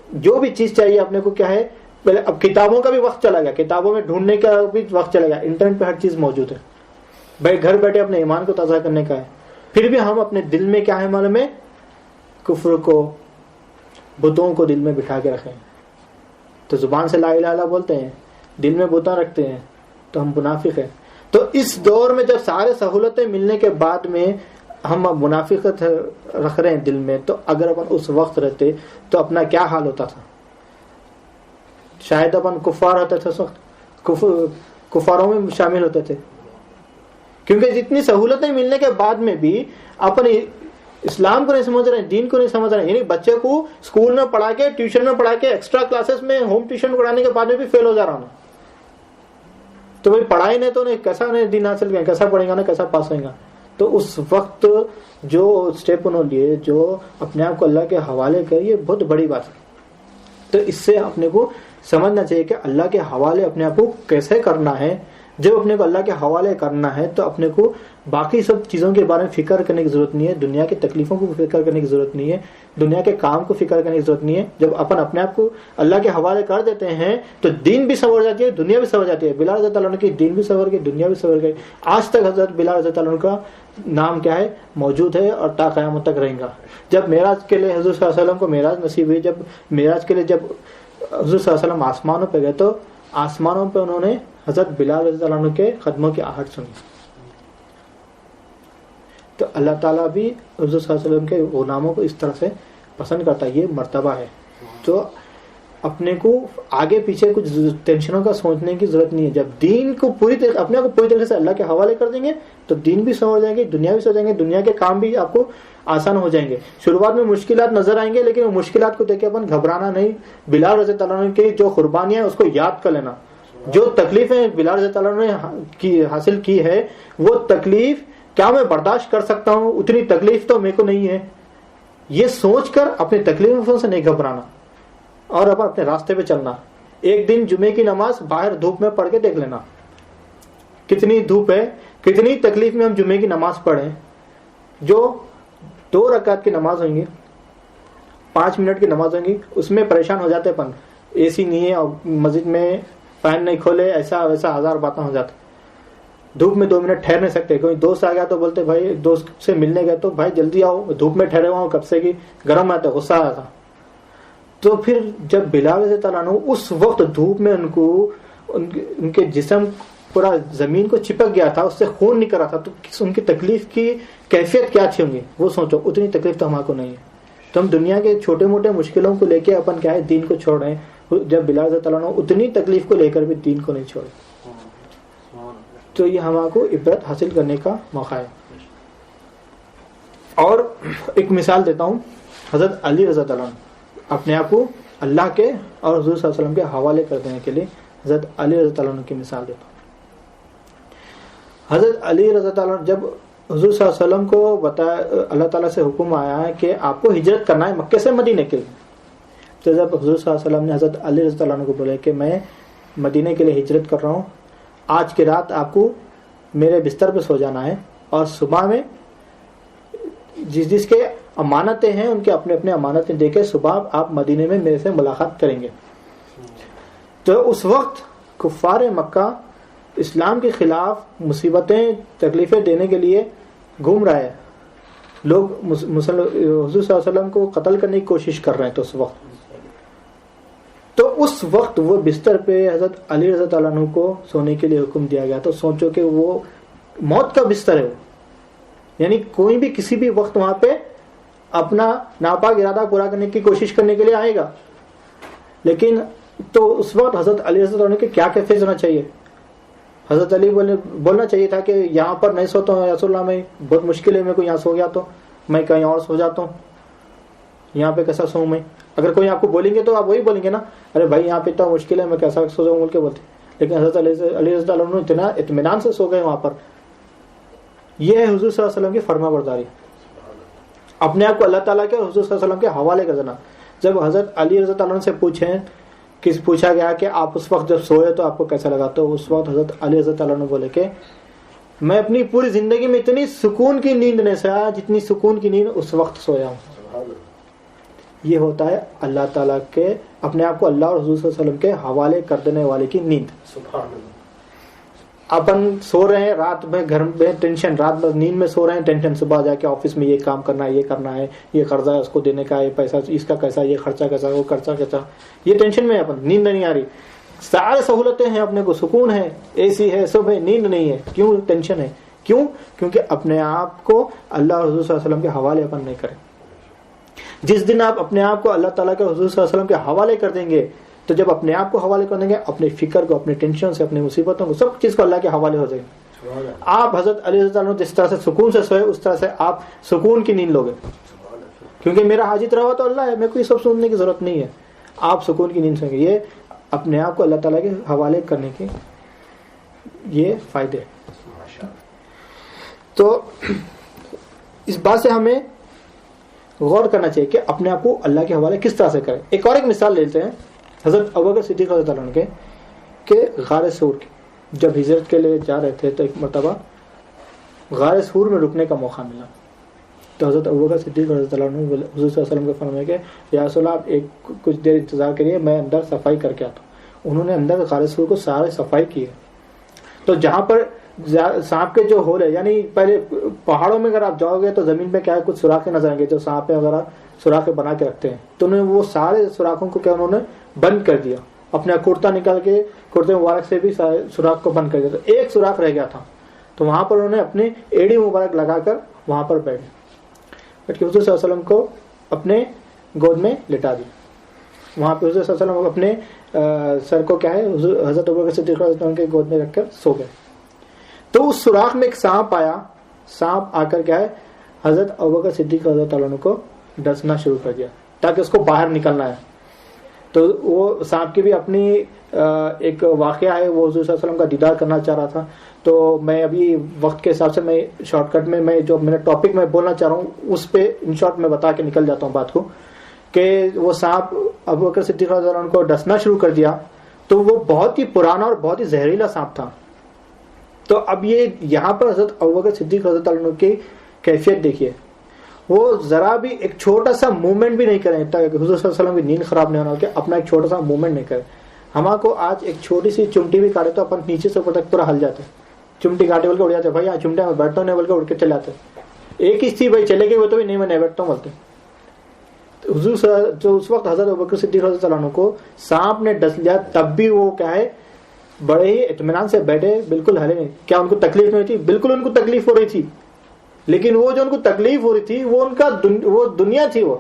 جو بھی چیز چاہیے اپنے کو کیا ہے, پہلے اب کتابوں کا بھی وقت چلا گیا, کتابوں میں ڈھونڈنے کا بھی وقت چلا گیا, انٹرنیٹ پہ ہر چیز موجود ہے, بھائی گھر بیٹھے اپنے ایمان کو تازہ کرنے کا ہے. پھر بھی ہم اپنے دل میں کیا ہے معلوم ہے, کفر کو, بتوں کو دل میں بٹھا کے رکھیں. تو زبان سے لا الہ الا اللہ بولتے ہیں, دل میں بتاں رکھتے ہیں, تو ہم منافق ہیں. تو اس دور میں جب سارے سہولتیں ملنے کے بعد میں ہم منافقت رکھ رہے ہیں دل میں, تو اگر اپن اس وقت رہتے تو اپنا کیا حال ہوتا تھا؟ شاید اپن کفار ہوتے تھے, اس وقت کفاروں میں شامل ہوتے تھے. کیونکہ جتنی سہولتیں ملنے کے بعد میں بھی اپن اسلام کو نہیں سمجھ رہے ہیں, دین کو نہیں سمجھ رہے ہیں. یعنی بچے کو اسکول میں پڑھا کے, ٹیوشن میں پڑھا کے, ایکسٹرا کلاسز میں, ہوم ٹیوشن پڑھانے کے بعد میں بھی فیل ہو جا رہا ہوں. تو بھائی پڑھائی نہیں تو نہیں, کیسا نہیں دین حاصل کریں, کیسا پڑھیں گا نا, کیسا پاس ہوئے گا. تو اس وقت جو اسٹیپ انہوں لیے, جو اپنے آپ کو اللہ کے حوالے کر, یہ بہت بڑی بات ہے. تو اس سے اپنے کو سمجھنا چاہیے کہ اللہ کے حوالے اپنے آپ کو کیسے کرنا ہے. جب اپنے کو اللہ کے حوالے کرنا ہے تو اپنے کو باقی سب چیزوں کے بارے میں فکر کرنے کی ضرورت نہیں ہے, دنیا کی تکلیفوں کو فکر کرنے کی ضرورت نہیں ہے, دنیا کے کام کو فکر کرنے کی ضرورت نہیں ہے. جب اپنے آپ کو اللہ کے حوالے کر دیتے ہیں تو دین بھی سنور جاتی ہے, دنیا بھی سنور جاتی ہے. بلال رضی اللہ عنہ کی دین بھی سنور گئی, دنیا بھی سنور گئی. آج تک حضرت بلال رضی اللہ عنہ کا نام کیا ہے, موجود ہے اور تا قیامت تک رہیں گا. جب معراج کے لیے حضور صلی اللہ علیہ وسلم کو معراج نصیب ہوئی, جب معراج کے لیے جب حضور صلی اللہ علیہ وسلم آسمانوں پہ گئے تو آسمانوں پہ انہوں نے حضرت بلال رضی اللہ عنہ کے قدموں کی آہٹ سنی. تو اللہ تعالیٰ بھی حضور صلی اللہ علیہ وسلم کے غلاموں کو اس طرح سے پسند کرتا ہے. یہ مرتبہ ہے. تو اپنے کو آگے پیچھے کچھ ٹینشنوں کا سوچنے کی ضرورت نہیں ہے. جب دین کو اپنے کو پوری طریقے سے اللہ کے حوالے کر دیں گے تو دین بھی سنور جائیں گے, دنیا بھی سنور جائیں گے, دنیا کے کام بھی آپ کو آسان ہو جائیں گے. شروعات میں مشکلات نظر آئیں گے, لیکن وہ مشکلات کو دیکھ کے اپن گھبرانا نہیں. بلال رضی اللہ عنہ کی جو قربانیاں ہیں اس کو یاد کر لینا. جو تکلیفیں بلال رضی اللہ عنہ نے حاصل کی ہے, وہ تکلیف کیا میں برداشت کر سکتا ہوں, اتنی تکلیف تو میرے کو نہیں ہے. یہ سوچ کر اپنی تکلیفوں سے نہیں گھبرانا اور اب اپنے راستے پہ چلنا. ایک دن جمعے کی نماز باہر دھوپ میں پڑھ کے دیکھ لینا, کتنی دھوپ ہے, کتنی تکلیف میں ہم جمعے کی نماز پڑھیں. جو 2 رکعت کی نماز ہویں گی, 5 منٹ کی نماز ہویں گی, اس میں پریشان ہو جاتے پن اے سی نہیں ہے اور مسجد میں فین نہیں کھولے, ایسا ویسا ہزار باتیں ہو جاتی. دھوپ میں 2 منٹ ٹھہر نہیں سکتے. کوئی دوست آ گیا تو بولتے بھائی, دوست سے ملنے گئے تو بھائی جلدی آؤ, دھوپ میں ٹھہرے ہوا ہوں کب سے کہ گرم آتا, غصہ آیا تھا. تو پھر جب بلال رضی اللہ عنہ اس وقت دھوپ میں ان کے جسم پورا زمین کو چپک گیا تھا, اس سے خون نکل رہا تھا, تو ان کی تکلیف کی کیفیت کیا تھی ہوں گی وہ سوچو. اتنی تکلیف تو ہمارے کو نہیں ہے. تو ہم دنیا کے چھوٹے موٹے مشکلوں کو لے کے اپن کیا ہے دین کو چھوڑ رہے ہیں, جب بلال رضی اللہ عنہ اتنی تکلیف کو لے کر بھی دین کو نہیں چھوڑے. تو یہ ہمارے کو عبرت حاصل کرنے کا موقع ہے. اور ایک مثال دیتا ہوں, حضرت علی رضی اللہ عنہ اپنے آپ کو اللہ کے اور حضور صلی اللہ علیہ وسلم کے حوالے کر دینے کے لیے حضرت علی رضی اللہ عنہ کی مثال دیتا ہوں. حضرت علی رضی اللہ عنہ جب حضور صلی اللہ علیہ وسلم کو بتایا, اللہ تعالیٰ سے حکم آیا ہے کہ آپ کو ہجرت کرنا ہے مکے سے مدینے کے لیے, تو جب حضور صلی اللہ علیہ وسلم نے حضرت علی رضی اللہ عنہ کو بولے کہ میں مدینے کے لیے ہجرت کر رہا ہوں, آج کی رات آپ کو میرے بستر پہ سو جانا ہے, اور صبح میں جس کے امانتیں ہیں ان کے اپنے اپنے امانتیں دے کے صبح آپ مدینے میں میرے سے ملاقات کریں گے. تو اس وقت کفار مکہ اسلام کے خلاف مصیبتیں تکلیفیں دینے کے لیے گھوم رہا ہے. لوگ حضور صلی اللہ علیہ وسلم کو قتل کرنے کی کوشش کر رہے ہیں. تو اس وقت وہ بستر پہ حضرت علی رضی اللہ عنہ کو سونے کے لیے حکم دیا گیا. تو سوچو کہ وہ موت کا بستر ہے, یعنی کوئی بھی کسی بھی وقت وہاں پہ اپنا ناپاک ارادہ پورا کرنے کی کوشش کرنے کے لیے آئے گا. لیکن تو اس وقت حضرت علی رضی اللہ عنہ کے کیا کیفیت ہونا چاہیے؟ حضرت علی بولنا چاہیے تھا کہ یہاں پر نہیں سوتا ہوں رسول اللہ, میں بہت مشکل ہے, میں کوئی یہاں سو گیا تو میں کہیں اور سو جاتا ہوں, یہاں پہ کیسا سوؤں میں. اگر کوئی آپ کو بولیں گے تو آپ وہی بولیں گے نا, ارے بھائی یہاں پہ اتنا مشکل ہے, میں کیسا سو جاؤں بول کے بولتے. لیکن حضرت علی رضی اللہ عنہ اتنا اطمینان سے سو گئے وہاں پر. یہ ہے حضور صلی اللہ علیہ وسلم کی فرما برداری, اپنے آپ کو اللہ تعالیٰ کے اور حضور صلی اللہ علیہ وسلم کے حوالے کر دینا. جب حضرت علی رضی اللہ عنہ سے پوچھا گیا کہ آپ اس وقت جب سوئے تو آپ کو کیسا لگا, تو اس وقت حضرت علی رضی اللہ عنہ بولے کہ میں اپنی پوری زندگی میں اتنی سکون کی نیند نہیں سویا جتنی سکون کی نیند اس وقت سویا ہوں. یہ ہوتا ہے اللہ تعالیٰ کے اپنے آپ کو اللہ اور حضور صلی اللہ علیہ وسلم کے حوالے کر دینے والے کی نیند. اپن سو رہے ہیں رات میں, گھر میں ٹینشن, رات میں نیند میں سو رہے ہیں ٹینشن, صبح جا کے آفس میں یہ کام کرنا ہے, یہ کرنا ہے, یہ قرضہ ہے اس کو دینے کا ہے, پیسہ اس کا کیسا, یہ خرچہ کیسا, وہ خرچہ کیسا, یہ ٹینشن میں اپن, نیند نہیں آ رہی. سارے سہولتیں ہیں, اپنے کو سکون ہے, اے سی ہے, سب ہے, نیند نہیں ہے. کیوں ٹینشن ہے؟ کیوں؟ کیونکہ اپنے آپ کو اللہ اور حضور صلی اللہ علیہ وسلم کے حوالے اپن نہیں کریں. جس دن آپ اپنے آپ کو اللہ تعالیٰ کے حضور صلی اللہ علیہ وسلم کے حوالے کر دیں گے, تو جب اپنے آپ کو حوالے کر دیں گے, اپنے فکر کو, اپنے ٹینشن سے, اپنی مصیبتوں کو, سب چیز کو اللہ کے حوالے ہو جائے گی. آپ حضرت علی رضی اللہ عنہ جس طرح سے سکون سے سوئے اس طرح سے آپ سکون کی نیند لوگے, کیونکہ میرا حاجت روا تو اللہ ہے, میرے کو یہ سب سننے کی ضرورت نہیں ہے. آپ سکون کی نیند سوئیں گے. یہ اپنے آپ کو اللہ تعالیٰ کے حوالے کرنے کے یہ فائدے. تو اس بات سے ہمیں غور کرنا چاہیے کہ اپنے آپ کو اللہ کے حوالے کس طرح سے کریں. ایک مثال لیتے ہیں حضرت ابوبکر صدیق رضی اللہ عنہ کے غار سور کی. جب ہجرت کے لیے جا رہے تھے تو ایک مرتبہ غار سور میں رکنے کا موقع ملا. تو حضرت ابوبکر صدیق رضی اللہ عنہ حضور صلی اللہ علیہ وسلم کو فرمایا کہ یا رسول اللہ آپ کچھ دیر انتظار کریے, میں اندر صفائی کر کے آتا ہوں. انہوں نے اندر غار سور کو سارے صفائی کی ہے. تو جہاں پر سانپ کے جو ہول ہے, یعنی پہلے پہاڑوں میں اگر آپ جاؤ گے تو زمین پہ کیا ہے کچھ سوراخیں نظر آئیں گے جو سانپ وغیرہ سوراخیں بنا کے رکھتے ہیں. تو انہوں نے وہ سارے سوراخوں کو کیا انہوں نے بند کر دیا, اپنا کرتا نکال کے کرتے مبارک سے بھی سوراخ کو بند کر دیا. تو ایک سوراخ رہ گیا تھا, تو وہاں پر انہوں نے اپنی ایڑی مبارک لگا کر وہاں پر بیٹھ کے حضور صلی اللہ علیہ وسلم کو اپنے گود میں لٹا دی. وہاں پہ حضور صلی اللہ علیہ وسلم اپنے سر کو کیا ہے حضرت ابوبکر صدیق رضی اللہ عنہ کے گود میں رکھ کر سو گئے. تو اس سوراخ میں ایک سانپ آیا. سانپ آ کر کیا ہے حضرت ابوبکر صدیق رضی اللہ عنہ کو ڈسنا شروع کر دیا تاکہ اس کو باہر نکلنا ہے. تو وہ سانپ کی بھی اپنی ایک واقعہ ہے, وہ حضور صلی اللہ علیہ وسلم کا دیدار کرنا چاہ رہا تھا. تو میں ابھی وقت کے حساب سے میں شارٹ کٹ میں جو میرا ٹاپک میں بولنا چاہ رہا ہوں اس پہ ان شارٹ میں بتا کے نکل جاتا ہوں بات کو, کہ وہ سانپ ابوبکر صدیق رضی اللہ عنہ کو ڈسنا شروع کر دیا. تو وہ بہت ہی پرانا اور بہت ہی زہریلا سانپ تھا. تو اب یہ یہاں پر حضرت ابوبکر صدیق رضی اللہ عنہ کی کیفیت دیکھیے. وہ ذرا بھی ایک چھوٹا سا موومنٹ بھی نہیں کریں تاکہ حضور صلی اللہ علیہ وسلم کی نیند خراب نہیں ہونا کہ اپنا ایک چھوٹا سا موومنٹ نہیں کرے. ہمارے کو آج ایک چھوٹی سی چمٹی بھی کاٹے تو اپن نیچے سے اوپر تک پورا ہل جاتے ہیں. چمٹی کاٹے بول کے اڑ جاتے ہیں, بھائی یہاں چمٹے میں بیٹھتا ہوں نہیں بول کے اڑ کے چلے جاتے ہیں. ایک ہی تھی بھائی چلے گئے وہ تو بھی نہیں میں نہیں بیٹھتا ہوں بولتے. حضور جو اس وقت حضرت ابوبکر صدیق رضی اللہ عنہ کو سانپ نے ڈس لیا تب بھی وہ کیا ہے بڑے ہی اطمینان سے بیٹھے, بالکل ہلے نہیں. کیا ان کو تکلیف نہیں تھی؟ بالکل ان کو تکلیف ہو رہی تھی, لیکن وہ جو ان کو تکلیف ہو رہی تھی وہ ان کا وہ دنیا تھی. وہ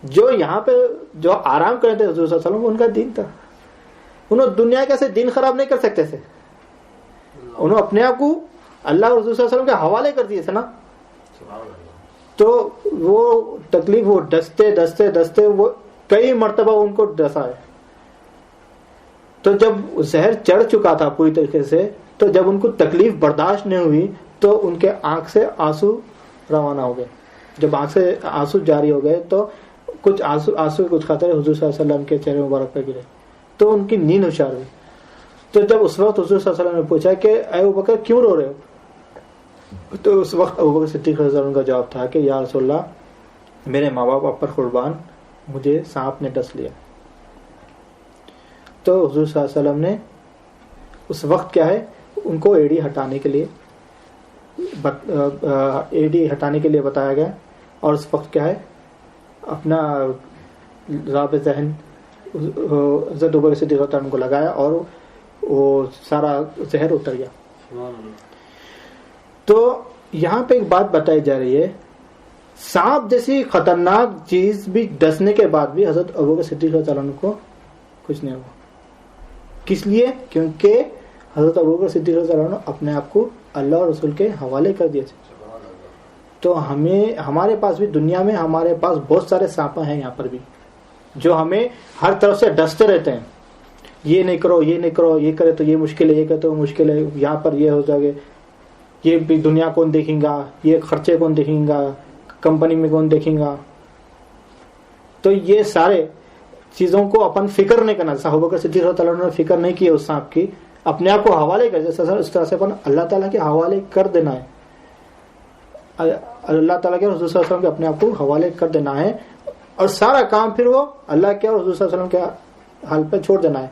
جو یہاں پہ جو آرام کرتے تھے حضور صلی اللہ علیہ وسلم ان کا دین تھا. انہوں دنیا کیسے دین خراب نہیں کر سکتے تھے, انہوں اپنے آپ کو اللہ اور حضور صلی اللہ علیہ وسلم کے حوالے کر دیے تھے نا. تو وہ تکلیف وہ ڈستے ڈستے ڈستے وہ کئی مرتبہ ان کو ڈسا ہے. تو جب زہر چڑھ چکا تھا پوری طریقے سے, تو جب ان کو تکلیف برداشت نہیں ہوئی تو ان کے آنکھ سے آنسو روانہ ہو گئے. جب آنکھ سے آنسو جاری ہو گئے تو کچھ آنسو کچھ قطرے حضور صلی اللہ علیہ وسلم کے چہرے مبارک پہ گرے تو ان کی نیند ہوشیار ہوئی. تو جب اس وقت حضور صلی اللہ علیہ وسلم نے پوچھا کہ اے ابوبکر کیوں رو رہے ہو, تو اس وقت ابوبکر صدیق رضی اللہ عنہ کا جواب تھا کہ یا رسول اللہ میرے ماں باپ آپ پر قربان, مجھے سانپ نے ڈس لیا. تو حضور صلی اللہ علیہ وسلم نے اس وقت کیا ہے ان کو ایڑی ہٹانے کے لیے بتایا گیا, اور اس وقت کیا ہے اپنا راب ذہن حضرت ابوبکر صدیق رضی اللہ عنہ کو لگایا اور وہ سارا زہر اتر گیا. تو یہاں پہ ایک بات بتائی جا رہی ہے, سانپ جیسی خطرناک چیز بھی ڈسنے کے بعد بھی حضرت ابوبکر صدیق رضی اللہ عنہ کو کچھ نہیں ہوا. کس لیے؟ کیونکہ حضرت ابوبکر صدیق رضی اللہ عنہ اپنے آپ کو اللہ اور رسول کے حوالے کر دیے تھے. تو ہمارے پاس بھی دنیا میں ہمارے پاس بہت سارے سانپ ہیں یہاں پر بھی جو ہمیں ہر طرف سے ڈستے رہتے ہیں. یہ نہیں کرو, یہ نہیں کرو, یہ کرے تو یہ مشکل ہے, یہ کرے تو وہ مشکل ہے, یہاں پر یہ ہو جائے گا, یہ بھی دنیا کون دیکھیں گا, یہ خرچے کون دیکھیں گا, کمپنی میں کون دیکھیں گا. تو یہ سارے چیزوں کو اپن فکر نہیں کرنا. ابوبکر صدیق رضی اللہ عنہ نے فکر نہیں کی اس سانپ کی, اپنے آپ کو حوالے کر جیسے اس طرح سے اپن اللہ تعالیٰ کے حوالے کر دینا ہے. اللہ تعالیٰ کے حضور صلی اللہ علیہ وسلم کے اپنے آپ کو حوالے کر دینا ہے, اور سارا کام پھر وہ اللہ کے اور حضور صلی اللہ علیہ وسلم کے حال پہ چھوڑ دینا ہے.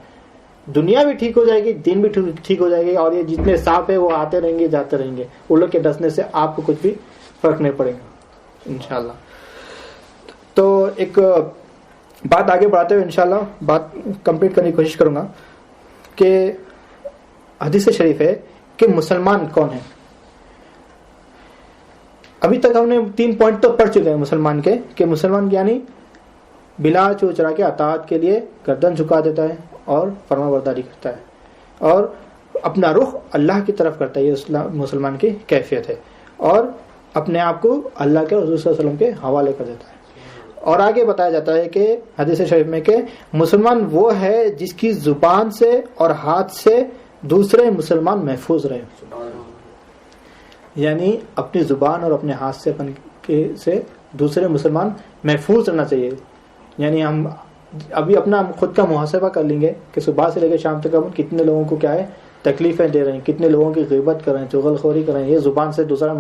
دنیا بھی ٹھیک ہو جائے گی, دین بھی ٹھیک ہو جائے گی, اور یہ جتنے سانپ ہیں وہ آتے رہیں گے جاتے رہیں گے. ان لوگ کے ڈسنے سے آپ کو کچھ بھی فرق نہیں پڑے گا انشاءاللہ. تو ایک بات آگے بڑھاتے ہوئے انشاءاللہ بات کمپلیٹ کرنے کی کوشش کروں گا کہ حدیث شریف ہے کہ مسلمان کون ہیں. ابھی تک ہم نے 3 پوائنٹ تو پڑھ چکے ہیں مسلمان کے, کہ مسلمان یعنی بلا چوچرا کے اطاعت کے لیے گردن جھکا دیتا ہے اور فرما برداری کرتا ہے اور اپنا رخ اللہ کی طرف کرتا ہے. یہ مسلمان کی کیفیت ہے, اور اپنے آپ کو اللہ کے حضور صلی اللہ علیہ وسلم کے حوالے کر دیتا ہے. اور آگے بتایا جاتا ہے کہ حدیث شریف میں کہ مسلمان وہ ہے جس کی زبان سے اور ہاتھ سے دوسرے مسلمان محفوظ رہے. یعنی اپنی زبان اور اپنے ہاتھ سے دوسرے مسلمان محفوظ رہنا چاہیے. یعنی ہم ابھی اپنا خود کا محاسبہ کر لیں گے کہ صبح سے لے کے شام تک ہم کتنے لوگوں کو کیا ہے تکلیفیں دے رہے ہیں, کتنے لوگوں کی غیبت کر رہے ہیں, چغل خوری کر رہے ہیں. یہ زبان سے دوسرا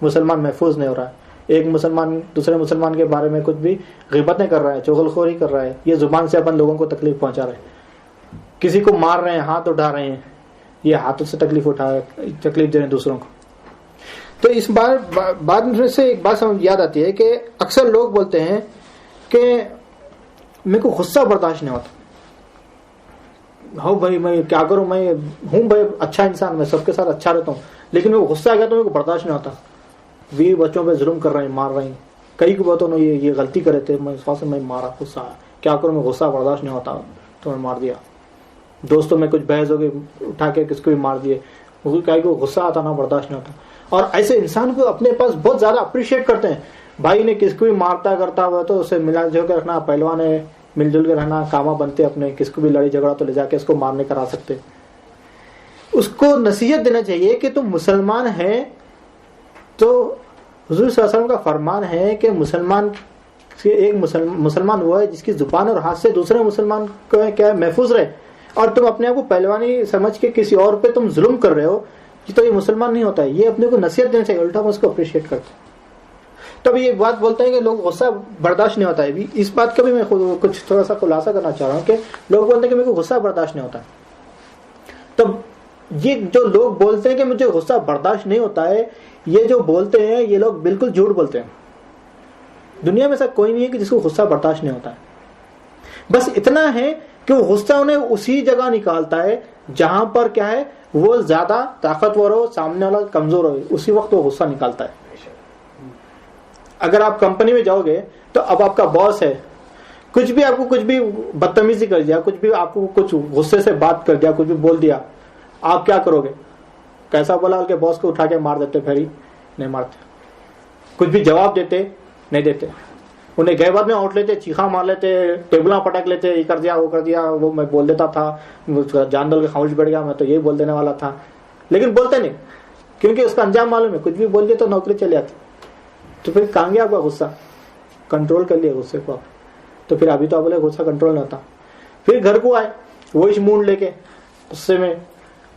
مسلمان محفوظ نہیں ہو رہا ہے. ایک مسلمان دوسرے مسلمان کے بارے میں کچھ بھی غیبتیں کر رہا ہے, چغل خوری کر رہا ہے, یہ زبان سے اپن لوگوں کو تکلیف پہنچا رہے ہیں. کسی کو مار رہے ہیں, ہاتھ اٹھا رہے ہیں, یہ ہاتھوں سے تکلیف دے رہے ہیں دوسروں کو. تو اس بعد میں سے ایک بات سمجھ یاد آتی ہے کہ اکثر لوگ بولتے ہیں کہ میرے کو غصہ برداشت نہیں ہوتا. ہو بھائی میں کیا کروں, میں ہوں بھائی اچھا انسان, میں سب کے ساتھ اچھا رہتا ہوں, لیکن میں غصہ آ گیا تو میرے کو برداشت نہیں ہوتا. بھی بچوں پہ ظلم کر رہے ہیں, مار رہے ہیں, کئی کو بہت انہوں یہ غلطی کرے تھے, میں مارا, غصہ آیا, کیا کروں, میں غصہ برداشت نہیں ہوتا تو میں مار دیا. دوستوں میں کچھ بحث ہو گئی, اٹھا کے کس کو بھی مار دیے, کئی کو غصہ آتا نا, برداشت نہیں ہوتا. اور ایسے انسان کو اپنے پاس بہت زیادہ اپریشیٹ کرتے ہیں. بھائی نے کس کو بھی مارتا کرتا ہوا تو اسے ملا جل کے رکھنا, پہلوان ہے مل جل کے رہنا, کاما بنتے اپنے, کس کو بھی لڑائی جھگڑا تو لے جا کے اس کو مارنے کرا سکتے. اس کو نصیحت دینا چاہیے کہ تم مسلمان ہے تو حضور صلی اللہ علیہ وسلم کا فرمان ہے کہ مسلمان وہ ہے جس کی زبان اور ہاتھ سے دوسرے مسلمان کو کیا محفوظ رہے. اور تم اپنے آپ کو پہلوانی سمجھ کے کسی اور پہ تم ظلم کر رہے ہو تو یہ مسلمان نہیں ہوتا ہے. یہ اپنے کو نصیحت دینا چاہیے, الٹا میں اس کو اپریشیٹ کرتا. تو اب یہ بات بولتے ہیں کہ لوگ غصہ برداشت نہیں ہوتا ہے. اس بات کا بھی میں کچھ تھوڑا سا خلاصہ کرنا چاہ رہا ہوں کہ لوگ بولتے ہیں کہ میرے کو غصہ برداشت نہیں ہوتا ہے. تو یہ جو لوگ بولتے ہیں کہ مجھے غصہ برداشت نہیں ہوتا ہے, یہ جو بولتے ہیں یہ لوگ بالکل جھوٹ بولتے ہیں. دنیا میں ایسا کوئی نہیں ہے کہ جس کو غصہ برداشت نہیں ہوتا ہے. بس اتنا ہے کہ وہ غصہ انہیں اسی جگہ نکالتا ہے جہاں پر کیا ہے وہ زیادہ طاقتور ہو, سامنے والا کمزور ہو, اسی وقت وہ غصہ نکالتا ہے. اگر آپ کمپنی میں جاؤ گے تو اب آپ کا باس ہے, کچھ بھی آپ کو کچھ بھی بدتمیزی کر دیا, کچھ بھی آپ کو کچھ غصے سے بات کر دیا, کچھ بھی بول دیا, آپ کیا کرو گے؟ کیسا بولا کہ باس کو اٹھا کے مار دیتے؟ پھر ہی نہیں مارتے. کچھ بھی جواب دیتے نہیں دیتے, انہیں گئے بعد میں اٹھ لیتے, چیخا مار لیتے, ٹیبلاں پٹک لیتے, یہ کر دیا وہ کر دیا, وہ میں بول دیتا تھا, جان ڈال کے خاموش بیٹھ گیا, میں تو یہ بول دینے والا تھا. لیکن بولتے نہیں کیونکہ اس کا انجام معلوم ہے, کچھ بھی بول دیا تو نوکری چلی جاتی. تو پھر کہاں گیا آپ کا غصہ؟ کنٹرول کر لیا غصے کو آپ. تو پھر ابھی تو آپ بولے غصہ کنٹرول نہیں ہوتا. پھر گھر کو آئے وہی مونڈ لے کے, غصے میں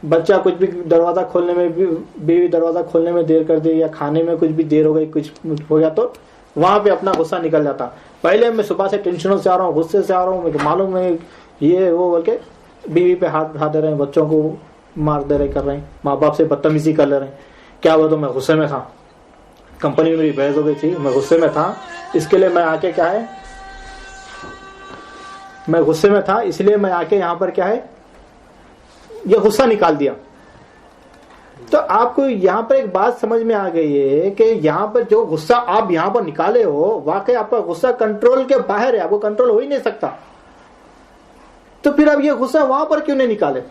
بچہ کچھ بھی دروازہ کھولنے میں, بیوی دروازہ کھولنے میں دیر کر دی, یا کھانے میں کچھ بھی دیر ہو گئی, کچھ ہو گیا, تو وہاں پہ اپنا غصہ نکل جاتا. پہلے میں صبح سے ٹینشنوں سے آ رہا ہوں, غصے سے آ رہا ہوں, مجھے معلوم ہے یہ وہ بول کے بیوی پہ ہاتھ اٹھا دے رہے ہیں, بچوں کو مار دے رہے کر رہے ہیں, ماں باپ سے بدتمیزی کر لے رہے ہیں. کیا ہوا؟ تو میں غصے میں تھا, کمپنی میں میری بحث ہو گئی تھی, میں غصے میں تھا, اس کے لیے میں آ کے کیا ہے, میں غصے میں تھا اس لیے میں آ کے یہاں پر کیا ہے یہ غصہ نکال دیا. تو آپ کو یہاں پر ایک بات سمجھ میں آ گئی ہے کہ یہاں پر جو غصہ آپ یہاں پر نکالے ہو, واقعی آپ کا غصہ کنٹرول کے باہر ہے, آپ کو کنٹرول ہو ہی نہیں سکتا. تو پھر اب یہ غصہ وہاں پر کیوں نہیں نکالے؟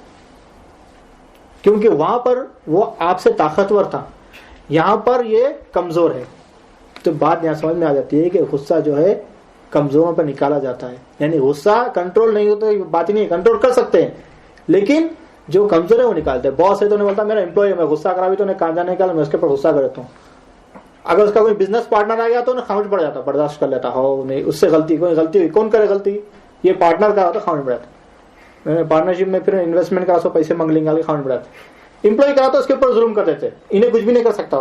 کیونکہ وہاں پر وہ آپ سے طاقتور تھا, یہاں پر یہ کمزور ہے. تو بات یہاں سمجھ میں آ جاتی ہے کہ غصہ جو ہے کمزوروں پر نکالا جاتا ہے. یعنی غصہ کنٹرول نہیں ہوتا, بات ہی نہیں, کنٹرول کر سکتے ہیں لیکن جو کمزور ہے وہ نکالتے ہیں. باس ہے تو نہیں بولتا میرا امپلائی ہے, میں غصہ کرا بھی تو انہیں کہاں جانے نکالا, میں اس کے اوپر غصہ کر دیتا ہوں. اگر اس کا کوئی بزنس پارٹنر آ گیا تو انہیں خاموش پڑ جاتا, برداشت کر لیتا, ہو نہیں اس سے غلطی, کوئی غلطی ہوئی, کون کرے غلطی؟ یہ پارٹنر کا ہوتا, خاموش پڑ جاتا. پارٹنرشپ میں پھر انویسٹمنٹ کرا سو پیسے منگ لیں گے, خاموش پڑ جاتا. امپلائی کرا تو اس کے اوپر ظلم کر دیتے, انہیں کچھ بھی نہیں کر سکتا.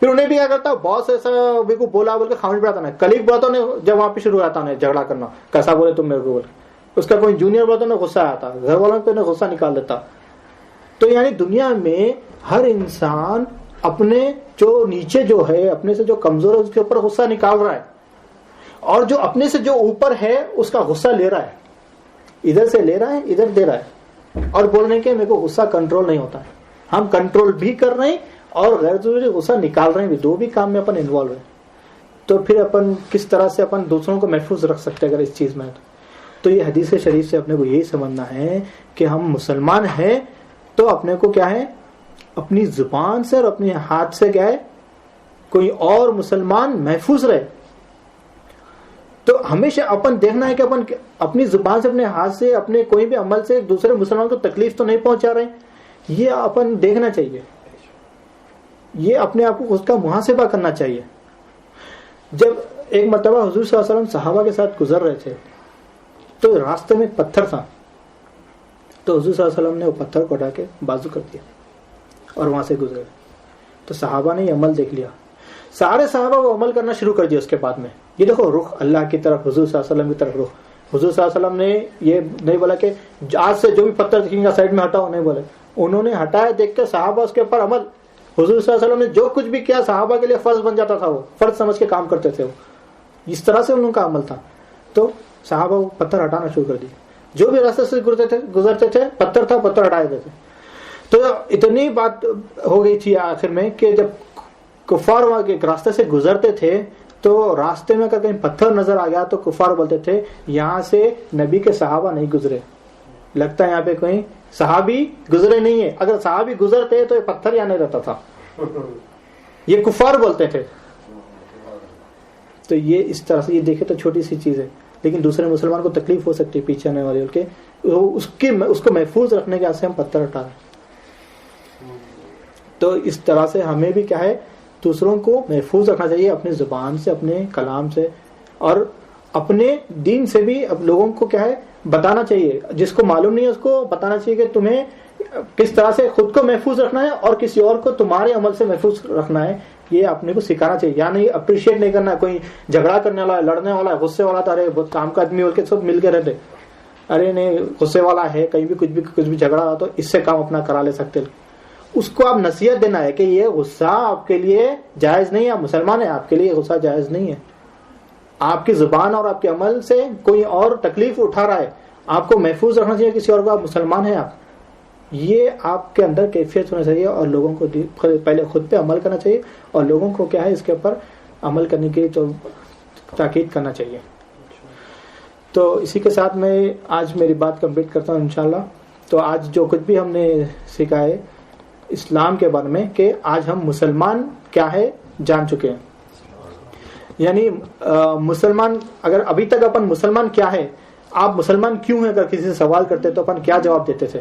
پھر انہیں بھی کیا کرتا, باس ایسا بھی کو بولا بول کے خاموش پڑ جاتا. کلیگ بولا تو جب وہاں پہ شروع ہوتا انہیں جھگڑا کرنا, کیسا بولے تم میرے کو بول. اس کا کوئی جونیئر بولا تو انہیں غصہ آتا, گھر والوں پہ انہیں غصہ نکال دیتا. تو یعنی دنیا میں ہر انسان اپنے جو نیچے جو ہے, اپنے سے جو کمزور ہے اس کے اوپر غصہ نکال رہا ہے, اور جو اپنے سے جو اوپر ہے اس کا غصہ لے رہا ہے, ادھر سے لے رہا ہے ادھر دے رہا ہے, اور بول رہے ہیں کہ میرے کو غصہ کنٹرول نہیں ہوتا ہے. ہم کنٹرول بھی کر رہے ہیں اور غیر ضروری غصہ نکال رہے ہیں بھی, دو بھی کام میں اپن انوالو ہیں. تو پھر اپن کس طرح سے اپن دوسروں کو محفوظ رکھ سکتے ہیں اگر اس چیز میں. تو یہ حدیث شریف سے اپنے کو یہی سمجھنا ہے کہ ہم مسلمان ہیں تو اپنے کو کیا ہے اپنی زبان سے اور اپنے ہاتھ سے کیا ہے کوئی اور مسلمان محفوظ رہے. تو ہمیشہ اپن دیکھنا ہے کہ اپن اپنی زبان سے, اپنے ہاتھ سے, اپنے کوئی بھی عمل سے دوسرے مسلمان کو تکلیف تو نہیں پہنچا رہے. یہ اپن دیکھنا چاہیے, یہ اپنے آپ کو اس کا محاسبہ کرنا چاہیے. جب ایک مرتبہ حضور صلی اللہ علیہ وسلم صحابہ کے ساتھ گزر رہے تھے تو راستے میں پتھر تھا, تو حضور صلی اللہ علیہ وسلم نے وہ پتھر کو اٹھا کے بازو کر دیا اور وہاں سے گزرے. تو صحابہ نے یہ عمل دیکھ لیا, سارے صحابہ وہ عمل کرنا شروع کر دیا. اس کے بعد میں یہ دیکھو رخ اللہ کی طرف, حضور صلی اللہ علیہ وسلم کی طرف رخ. حضور صلی اللہ علیہ وسلم نے یہ نہیں بولا کہ آج سے جو بھی پتھر دکھیں گا سائڈ میں ہٹاؤ, نہیں بولے. انہوں نے ہٹایا, دیکھ کے صحابہ اس کے اوپر عمل. حضور صلی اللہ علیہ وسلم نے جو کچھ بھی کیا صحابہ کے لیے فرض بن جاتا تھا, وہ فرض سمجھ کے کام کرتے تھے. وہ اس طرح سے ان لوگوں کا عمل تھا. تو صحابہ وہ پتھر ہٹانا شروع کر دی, جو بھی راستے سے گزرتے تھے پتھر تھا, پتھر ہٹائے دیتے. تو اتنی بات ہو گئی تھی آخر میں کہ جب کفار وہاں کے راستے سے گزرتے تھے تو راستے میں اگر کہیں پتھر نظر آ گیا تو کفار بولتے تھے یہاں سے نبی کے صحابہ نہیں گزرے, لگتا ہے یہاں پہ کوئی صحابی گزرے نہیں ہے. اگر صحابی گزرتے تو یہ پتھر یہاں نہیں رہتا تھا, یہ کفار بولتے تھے. تو یہ اس طرح سے, یہ دیکھے تو چھوٹی سی چیز ہے لیکن دوسرے مسلمان کو تکلیف ہو سکتی ہے پیچھے آنے والے کے, اس کو محفوظ رکھنے کے واسطے ہم پتھر ہٹا رہے ہیں. تو اس طرح سے ہمیں بھی کیا ہے دوسروں کو محفوظ رکھنا چاہیے, اپنی زبان سے, اپنے کلام سے, اور اپنے دین سے بھی. اب لوگوں کو کیا ہے بتانا چاہیے, جس کو معلوم نہیں ہے اس کو بتانا چاہیے کہ تمہیں کس طرح سے خود کو محفوظ رکھنا ہے اور کسی اور کو تمہارے عمل سے محفوظ رکھنا ہے. یہ اپنے کو سکھانا چاہیے. یعنی اپریشیٹ نہیں کرنا. کوئی جھگڑا کرنے والا ہے, لڑنے والا ہے, غصے والا تھا, ارے بہت کام کا آدمی بول کے سب مل کے رہتے, ارے نہیں غصے والا ہے, کہیں بھی کچھ بھی جھگڑا ہو تو اس سے کام اپنا کرا لے سکتے. اس کو آپ نصیحت دینا ہے کہ یہ غصہ آپ کے لیے جائز نہیں ہے, آپ مسلمان ہیں, آپ کے لیے غصہ جائز نہیں ہے. آپ کی زبان اور آپ کے عمل سے کوئی اور تکلیف اٹھا رہا ہے, آپ کو محفوظ رکھنا چاہیے کسی اور کو, آپ مسلمان ہیں. آپ یہ آپ کے اندر کیفیت ہونا چاہیے اور لوگوں کو پہلے خود پہ عمل کرنا چاہیے اور لوگوں کو کیا ہے اس کے اوپر عمل کرنے کی تو تاکید کرنا چاہیے. تو اسی کے ساتھ میں آج میری بات کمپلیٹ کرتا ہوں انشاءاللہ. تو آج جو کچھ بھی ہم نے سکھا ہے اسلام کے بارے میں کہ آج ہم مسلمان کیا ہے جان چکے ہیں. یعنی مسلمان, اگر ابھی تک اپن مسلمان کیا ہے, آپ مسلمان کیوں ہیں اگر کسی سے سوال کرتے تو اپن کیا جواب دیتے تھے؟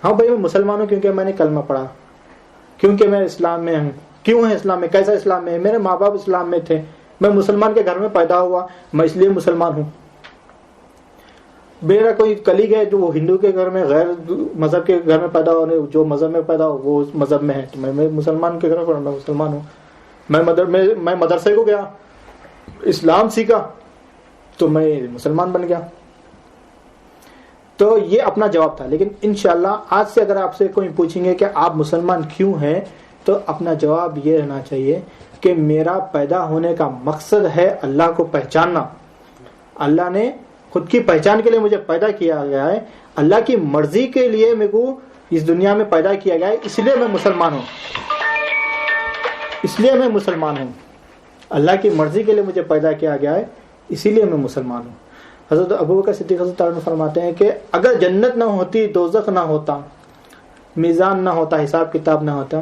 ہاں بھائی میں مسلمان ہوں کیونکہ میں نے کلمہ پڑھا, کیونکہ میں اسلام میں ہوں. کیوں ہے اسلام میں؟ کیسا اسلام میں ہے؟ میرے ماں باپ اسلام میں تھے, میں مسلمان کے گھر میں پیدا ہوا, میں اس لیے مسلمان ہوں. میرا کوئی کلیگ ہے جو وہ ہندو کے گھر میں, غیر مذہب کے گھر میں پیدا ہو, جو مذہب میں پیدا ہو وہ اس مذہب میں ہے, تو میں مسلمان کے گھر میں میں مسلمان ہوں. میں مدرسے کو گیا, اسلام سیکھا تو میں مسلمان بن گیا. تو یہ اپنا جواب تھا. لیکن انشاءاللہ آج سے اگر آپ سے کوئی پوچھیں گے کہ آپ مسلمان کیوں ہیں, تو اپنا جواب یہ رہنا چاہیے کہ میرا پیدا ہونے کا مقصد ہے اللہ کو پہچاننا. اللہ نے خود کی پہچان کے لیے مجھے پیدا کیا گیا ہے, اللہ کی مرضی کے لیے میرے کو اس دنیا میں پیدا کیا گیا ہے, اس لیے میں مسلمان ہوں. اس لیے میں مسلمان ہوں, اللہ کی مرضی کے لیے مجھے پیدا کیا گیا ہے, اسی لیے میں مسلمان ہوں. حضرت ابوبکر صدیق رضی اللہ عنہ فرماتے ہیں کہ اگر جنت نہ ہوتی, دوزخ نہ ہوتا, میزان نہ ہوتا, حساب کتاب نہ ہوتا,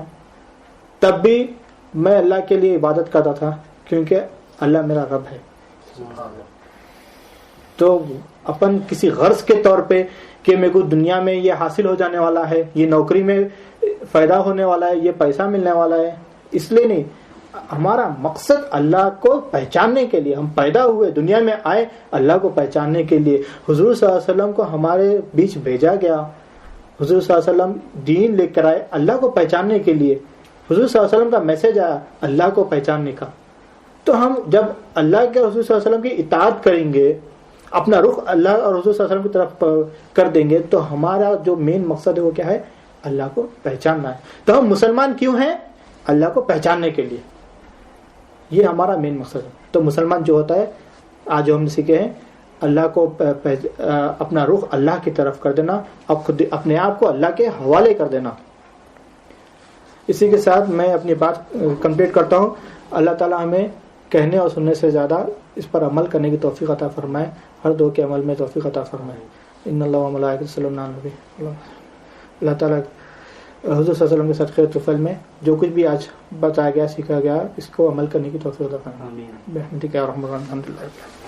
تب بھی میں اللہ کے لیے عبادت کرتا تھا کیونکہ اللہ میرا رب ہے. تو اپن کسی غرض کے طور پہ کہ میرے کو دنیا میں یہ حاصل ہو جانے والا ہے, یہ نوکری میں فائدہ ہونے والا ہے, یہ پیسہ ملنے والا ہے, اس لیے نہیں. ہمارا مقصد اللہ کو پہچاننے کے لیے. ہم پیدا ہوئے, دنیا میں آئے اللہ کو پہچاننے کے لیے. حضور صلی اللہ علیہ وسلم کو ہمارے بیچ بھیجا گیا, حضور صلی اللہ علیہ وسلم دین لے کر آئے اللہ کو پہچاننے کے لیے. حضور صلی اللہ علیہ وسلم کا میسج آیا اللہ کو پہچاننے کا. تو ہم جب اللہ کے حضور صلی اللہ علیہ وسلم کی اطاعت کریں گے, اپنا رخ اللہ اور حضور صلی اللہ علیہ وسلم کی طرف کر دیں گے, تو ہمارا جو مین مقصد ہے وہ کیا ہے؟ اللہ کو پہچاننا ہے. تو ہم مسلمان کیوں ہیں؟ اللہ کو پہچاننے کے لیے. یہ ہمارا مین مقصد ہے. تو مسلمان جو ہوتا ہے, آج جو ہم نے سیکھے ہیں, اللہ کو اپنا رخ اللہ کی طرف کر دینا, اب خود اپنے آپ کو اللہ کے حوالے کر دینا. اسی کے ساتھ میں اپنی بات کمپلیٹ کرتا ہوں. اللہ تعالی ہمیں کہنے اور سننے سے زیادہ اس پر عمل کرنے کی توفیق عطا فرمائے, ہر دو کے عمل میں توفیق عطا فرمائے. ان اللہ و ملائکۃ یصلون علی النبی. اللہ تعالیٰ حضور صلی اللہ علیہ وسلم کے صدقے طفل میں جو کچھ بھی آج بتایا گیا, سیکھا گیا, اس کو عمل کرنے کی توفیق عطا فرمائے. آمین. بحمدک یا رحمن الرحیم. الحمدللہ.